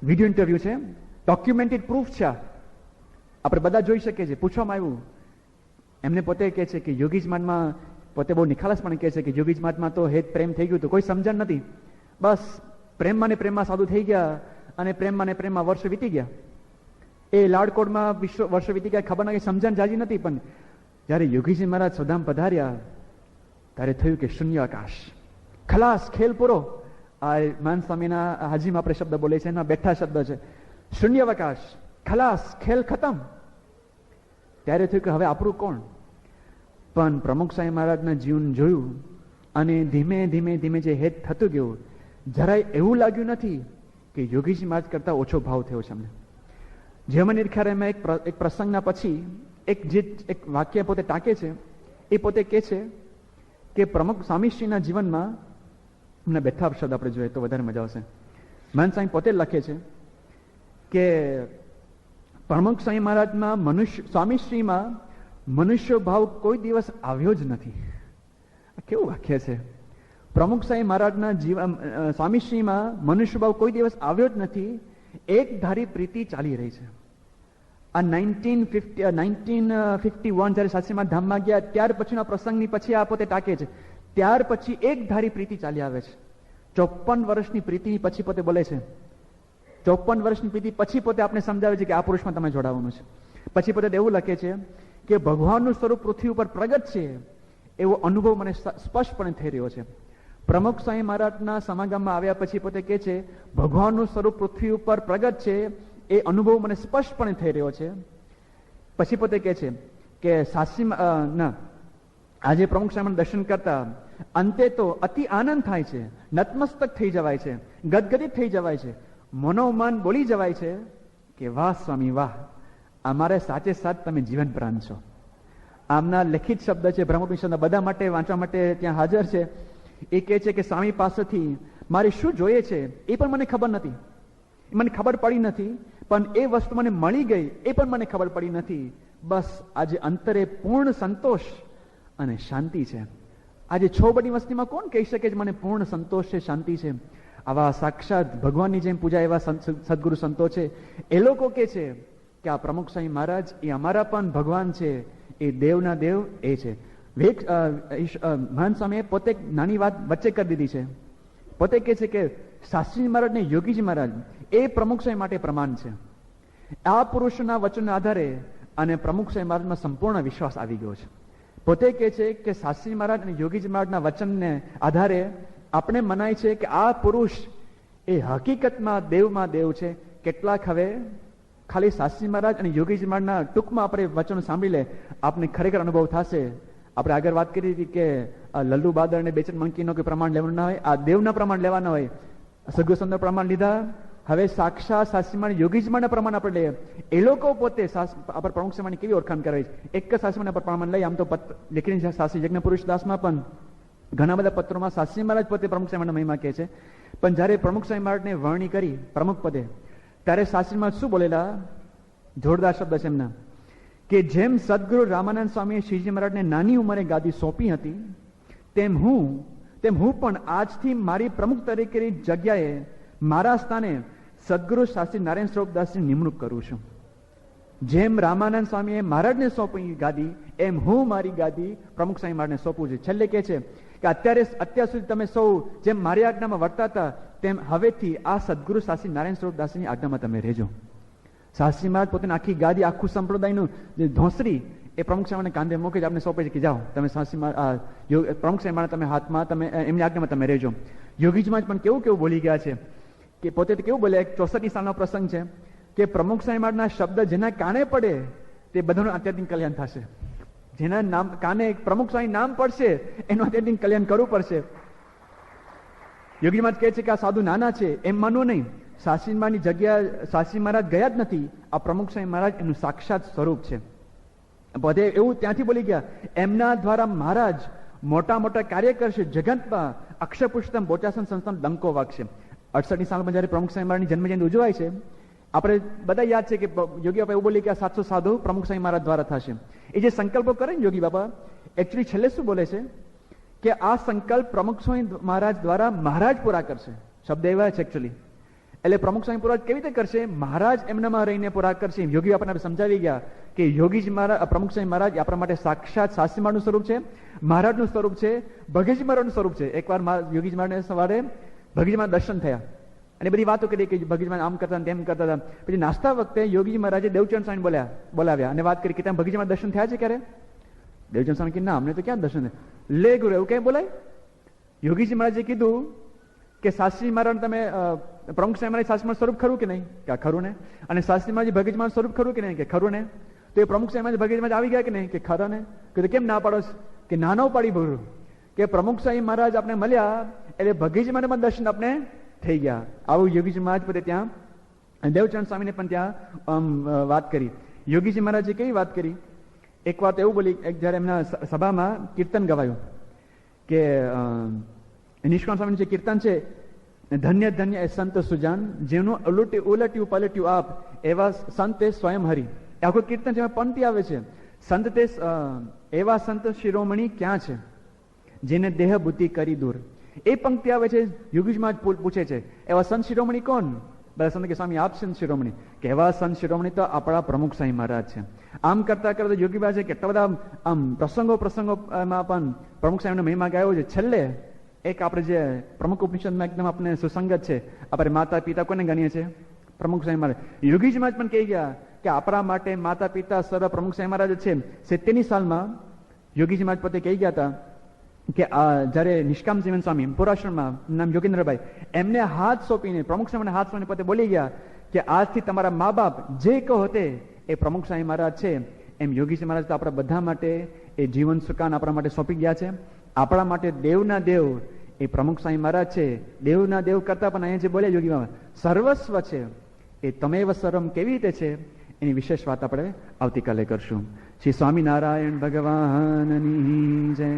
વિડીયો ઇન્ટરવ્યુ છે, ડોક્યુમેન્ટેડ પ્રૂફ છે, આપણે બધા જોઈ શકીએ છીએ. પૂછવામાં આવ્યું, એમને પોતે કહે છે કે યોગીજી મહારાજમાં, પોતે બહુ નિખાલસપણે કહે છે કે યોગીજી મહારાજમાં તો હેત પ્રેમ થઈ ગયું હતું, કોઈ સમજણ નથી, બસ પ્રેમમાં ને પ્રેમમાં સાધુ થઈ ગયા અને પ્રેમમાં ને પ્રેમમાં વર્ષો વીતી ગયા. એ લાડકોડમાં વર્ષો વીતી ગયા, ખબર નથી, સમજણ જાજી નથી. પણ જયારે યોગીજી મહારાજ સૌધામ પધાર્યા ત્યારે થયું કે શૂન્ય આકાશ, ખલાસ, ખેલ પૂરો. આ મહંત સ્વામીના હાજીમાં આપણે શબ્દ બોલે છે, એના બેઠા શબ્દ છે, શૂન્યવકાશ, ખલાસ, ખેલ ખતમ. ત્યારે થયું કે હવે આપણું કોણ? પણ પ્રમુખ સ્વામી મહારાજના જીવન જોયું અને ધીમે ધીમે ધીમે જે હેત થતું ગયું, જરાય એવું લાગ્યું નથી કે યોગીજી મહારાજ કરતા ઓછો ભાવ થયો છે અમને. જેમાં નિરખારમાં એક પ્રસંગના પછી એક વાક્ય પોતે ટાંકે છે. એ પોતે કહે છે કે પ્રમુખ સ્વામીશ્રીના જીવનમાં, એમના બેઠા શબ્દ આપણે જોઈએ તો વધારે મજા આવશે. મહંત સ્વામી પોતે લખે છે કે પ્રમુખ સ્વામી મહારાજમાં સ્વામીશ્રીમાં મનુષ્ય ભાવ કોઈ દિવસ આવ્યો જ નથી. કેવું વાક્ય છે? પ્રમુખ સ્વામી મહારાજના જીવન, સ્વામીશ્રીમાં મનુષ્ય ભાવ કોઈ દિવસ આવ્યો જ નથી, એક ધારી પ્રીતિ ચાલી રહી છે. આ 1951 જયારે સાસરીમાં ધામમાં ગયા ત્યાર પછીના પ્રસંગની પછી આ પોતે ટાંકે છે. ત્યાર પછી એક ધારી પ્રીતિ ચાલી આવે છે. 54 વર્ષની પ્રીતિ પછી પોતે બોલે છે. 54 વર્ષની પ્રીતિ પછી પોતે આપણે સમજાવે છે કે આ પુરુષમાં તમે જોડાવાનું છે. પછી પોતે એવું લખે છે કે ભગવાનનું સ્વરૂપ પૃથ્વી ઉપર પ્રગટ છે, એવો અનુભવ મને સ્પષ્ટપણે થઈ રહ્યો છે. પ્રમુખ સ્વામી મહારાજના સમાગમમાં આવ્યા પછી પોતે કહે છે, ભગવાનનું સ્વરૂપ પૃથ્વી ઉપર પ્રગટ છે, એ અનુભવ મને સ્પષ્ટપણે થઈ રહ્યો છે. પછી પોતે કહે છે કે સાસરીમાં આજે પ્રમુખ સ્વામી દર્શન કરતા અંતે તો અતિ આનંદ થાય છે, નતમસ્તક થઈ જવાય છે, ગદગદિત થઈ જવાય છે, મનોમન બોલી જવાય છે કે વાહ સ્વામી વાહ, અમારે સાચે સાચ તમે જીવન પ્રાણ છો. આમના લેખિત શબ્દ છે, બ્રહ્મોપનિષદના બધા માટે વાંચવા માટે ત્યાં હાજર છે. એ કહે છે કે સ્વામી પાસેથી મારે શું જોઈએ છે એ પણ મને ખબર નથી, મને ખબર પડી નથી, પણ એ વસ્તુ મને મળી ગઈ એ પણ મને ખબર પડી નથી. બસ આજે અંતરે પૂર્ણ સંતોષ અને શાંતિ છે. આજે છો બડી વસ્તીમાં કોણ કહી શકે મને પૂર્ણ સંતોષ છે, શાંતિ છે? આવા સાક્ષાત ભગવાનની જેમ પૂજા એવા સદગુરુ સંતો છે. એ લોકો કહે છે કે આ પ્રમુખ સ્વામી મહારાજ એ અમારા પણ ભગવાન છે, એ દેવના દેવ એ છે. મહંત સ્વામીએ પોતે નાની વાત વચ્ચે કરી દીધી છે પોતે કહે છે કે શાસ્ત્રીજી મહારાજ ને યોગીજી મહારાજ એ પ્રમુખ સ્વામી માટે પ્રમાણ છે. આ પુરુષના વચનના આધારે અને પ્રમુખ સ્વામી મહારાજમાં સંપૂર્ણ વિશ્વાસ આવી ગયો છે. પોતે કહે છે કે શાસ્ત્રીજી મહારાજ અને યોગીજી મહારાજના વચનને આધારે આપણે મનાય છે કે આ પુરુષ એ હકીકતમાં દેવ છે. કેટલાક હવે ખાલી શાસ્ત્રીજી મહારાજ અને યોગીજી મહારાજના ટૂંકમાં આપણે વચનો સાંભળી લે આપને ખરેખર અનુભવ થશે. આપણે આગળ વાત કરી હતી કે લલ્લુ બાદર અને બેચન મંકીનો કોઈ પ્રમાણ લેવાનું ના હોય, આ દેવના પ્રમાણ લેવાના હોય. સદગુરુસંતના પ્રમાણ લીધા, હવે સાક્ષાત શાસ્ત્રીજી મહારાજ યોગીજી મહારાજના પ્રમાણ આપણે લઈએ. એ લોકો પોતે આપણે પ્રમુખ સ્વામીની કેવી ઓળખાણ કરે છે? એક જ શાસ્ત્રી મહારાજ પ્રમાણ લઈએ. આમ તો લેખી શાસ્ત્રી યજ્ઞ પુરુષ દાસમાં પણ ઘણા બધા પત્રોમાં શાસ્ત્રી મહારાજ પોતે પ્રમુખ સ્વામીના મહિમા કહે છે. પણ જયારે પ્રમુખ સ્વામી મહારાજને વરણી કરી પ્રમુખ પદે, ત્યારે શાસ્ત્રી મહારાજ શું બોલેલા? જોરદાર શબ્દ છે એમના, કે જેમ સદગુરુ રામાનંદ સ્વામીએ શ્રીજી મહારાજને નાની ઉંમરે ગાદી સોંપી હતી, તેમ હું પણ આજથી મારી પ્રમુખ તરીકેની જગ્યાએ મારા સ્થાને સદગુરુ શાસ્ત્રી નારાયણ સ્વરૂપદાસની નિમણૂક કરું છું. જેમ રામાનંદ સ્વામીએ મહારાજને સોંપી ગાદી, એમ હું મારી ગાદી પ્રમુખ સ્વામી મહારાજને સોંપું છું. છેલ્લે કહે છે કે અત્યાર સુધી તમે સૌ જેમ મારી આજ્ઞામાં વર્તા હતા, તેમ હવેથી આ સદગુરુ શાસ્ત્રી નારાયણ સ્વરૂપદાસની આજ્ઞામાં તમે રહેજો. શાસ્ત્રી મહારાજ પોતાની આખી ગાદી, આખું સંપ્રદાયનું ધોંસરી એ પ્રમુખ સ્વામીને કાંધે મૂકી આપને સોંપે છે કે જાઓ તમે શાસ્ત્રી પ્રમુખ સ્વામી મહારાજ તમે હાથમાં, તમે એમની આજ્ઞામાં તમે રહેજો. યોગીજી મહારાજ પણ કેવું બોલી ગયા છે કે પોતે કેવું બોલે? 64 સાલનો પ્રસંગ છે કે પ્રમુખ સ્વામી મહારાજના શબ્દ જેના કાને પડે તે બધાનું આધ્યાત્મિક કલ્યાણ થશે. જેના નામ કાને પ્રમુખ સ્વામી નામ પડશે એનું આધ્યાત્મિક કલ્યાણ કરવું પડશે. યોગી મહારાજ કહે છે કે આ સાધુ નાના છે એમ માનવું નહીં. શાસ્ત્રી મહારાજની જગ્યા શાસ્ત્રી મહારાજ ગયા જ નથી. આ પ્રમુખ સ્વામી મહારાજ એનું સાક્ષાત સ્વરૂપ છે. બધે એવું ત્યાંથી બોલી ગયા, એમના દ્વારા મહારાજ મોટા મોટા કાર્ય કરશે. જગતમાં અક્ષર પુરુષોત્તમ બોચાસન સંસ્થાનો ડંકો વાગશે. 68 સાલમાં જયારે પ્રમુખ સ્વામી મહારાજની જન્મજયંતિ ઉજવાય છે, આપણે બધા યાદ છે કે યોગી બાપા એવું બોલી કે આ 700 સાધુ પ્રમુખ સ્વામી મહારાજ દ્વારા થશે. એ જે સંકલ્પો કરે ને યોગી બાપા, એકચ્યુઅલી છેલ્લે શું બોલે છે કે આ સંકલ્પ પ્રમુખ સ્વામી મહારાજ દ્વારા મહારાજ પૂરા કરશે. શબ્દ એવા છે એકચ્યુઅલી. એટલે પ્રમુખ સ્વામી પૂરા કેવી રીતે કરશે? મહારાજ એમનામાં રહીને પૂરા કરશે. યોગી બાપાને સમજાવી ગયા કે યોગીજી મહારાજ, પ્રમુખ સ્વામી મહારાજ આપણા માટે સાક્ષાત શાસ્ત્રી મહારાજનું સ્વરૂપ છે, મહારાજનું સ્વરૂપ છે, ભગતજી મહારાજનું સ્વરૂપ છે. એકવાર યોગીજી મહારાજને સવારે ભગતજી મહારાજ દર્શન થયા અને બધી વાતો કરી કે ભગતજી મહારાજ આમ કરતા તેમ કરતા હતા. પછી નાસ્તા વખતે યોગીજી મહારાજે દેવચંદ સ્વામી બોલાવ્યા અને વાત કરી કે તમે ભગતજી મહારાજ દર્શન થયા છે ક્યારે? દેવચંદ સ્વામી કે ના, અમને તો ક્યાં દર્શન થયા. લે ગુરુ, એવું ક્યાં બોલાય? યોગીજી મહારાજે કીધું કે શાસ્ત્રી મહારાજ તમે પ્રમુખ સ્વામી મહારાજ શાસ્ત્રી મહારાજ સ્વરૂપ ખરું કે નહીં? કે ખરું ને. અને શાસ્ત્રી મહારાજ ભગતજી મહારાજ સ્વરૂપ ખરું કે નહીં? કે ખરું ને. તો એ પ્રમુખ સ્વામી મહારાજ ભગતજી મહારાજ આવી ગયા કે નહીં? કે ખરા ને. કે કેમ ના પાડો? કે નાનો પાડી ભરું કે પ્રમુખ સ્વામી મહારાજ આપણે મળ્યા એટલે ભગતજી મહારાજ દર્શન આપણે થઈ ગયા. આવું યોગીજી મહારાજ પોતે ત્યાં દેવચંદ સ્વામીને પણ ત્યાં વાત કરી. યોગીજી મહારાજે કેવી વાત કરી? એક વાત એવું બોલી, જયારે એમના સભામાં કીર્તન ગવાયું કે નિષ્કામ સ્વામીનું જે કીર્તન છે, ધન્ય ધન્ય એ સંત સુજાન, જેનું ઉલટ્યું પલટ્યું આપ, એવા સંત એ સ્વયં હરિ. આખું કીર્તન જેમાં પંક્તિ આવે છે, સંત તે એવા સંત શિરોમણી ક્યાં છે જેને દેહ બુદ્ધિ કરી દૂર. એ પંક્તિ આવે છે. યોગીજી મહારાજ પૂછે છે એવા સંત શિરોમણી કોણ? બધા સંત કે સ્વામી આપ સંત શિરોમણી. કે એવા સંત શિરોમણી તો આપણા પ્રમુખ સ્વામી મહારાજ છે. આમ કરતા કરતા યોગી મહારાજે કેટલા બધા આમ પ્રસંગોમાં પણ પ્રમુખ સ્વામીનો મહિમા ગાયો છે. છેલ્લે એક આપણે જે પ્રમુખ ઉપનિષદમાં એકદમ આપણે સુસંગત છે, આપણે માતા પિતા કોને ગણીએ છીએ? પ્રમુખ સ્વામી મહારાજ. યોગીજી મહારાજ પણ કહી ગયા કે આપણા માટે માતા પિતા સર્વ પ્રમુખ સ્વામી મહારાજ છે. 70ની સાલમાં યોગીજી મહારાજ પોતે કહી ગયા હતા કે જયારે નિષ્કામ જીવન સ્વામી પુરાશ્રમમાં, નામ યોગેન્દ્રભાઈ, એમને હાથ સોંપીને પ્રમુખ સ્વામીને હાથ સોંપીને પોતે બોલી ગયા કે આજથી તમારા મા બાપ જે કહો તે એ પ્રમુખ સ્વામી મહારાજ છે. એમ યોગીજી મહારાજ તો આપણા બધા માટે એ જીવન સુકાન આપણા માટે સોંપી ગયા છે. આપણા માટે દેવના દેવ એ પ્રમુખ સ્વામી મહારાજ છે. દેવના દેવ કરતા પણ અહીંયા જે બોલ્યા યોગી મહારાજ સર્વસ્વ છે. એ તમેવ સર્વમ કેવી રીતે છે એની વિશેષ વાત આપણે આવતીકાલે કરશું. શ્રી સ્વામિનારાયણ ભગવાનની જય.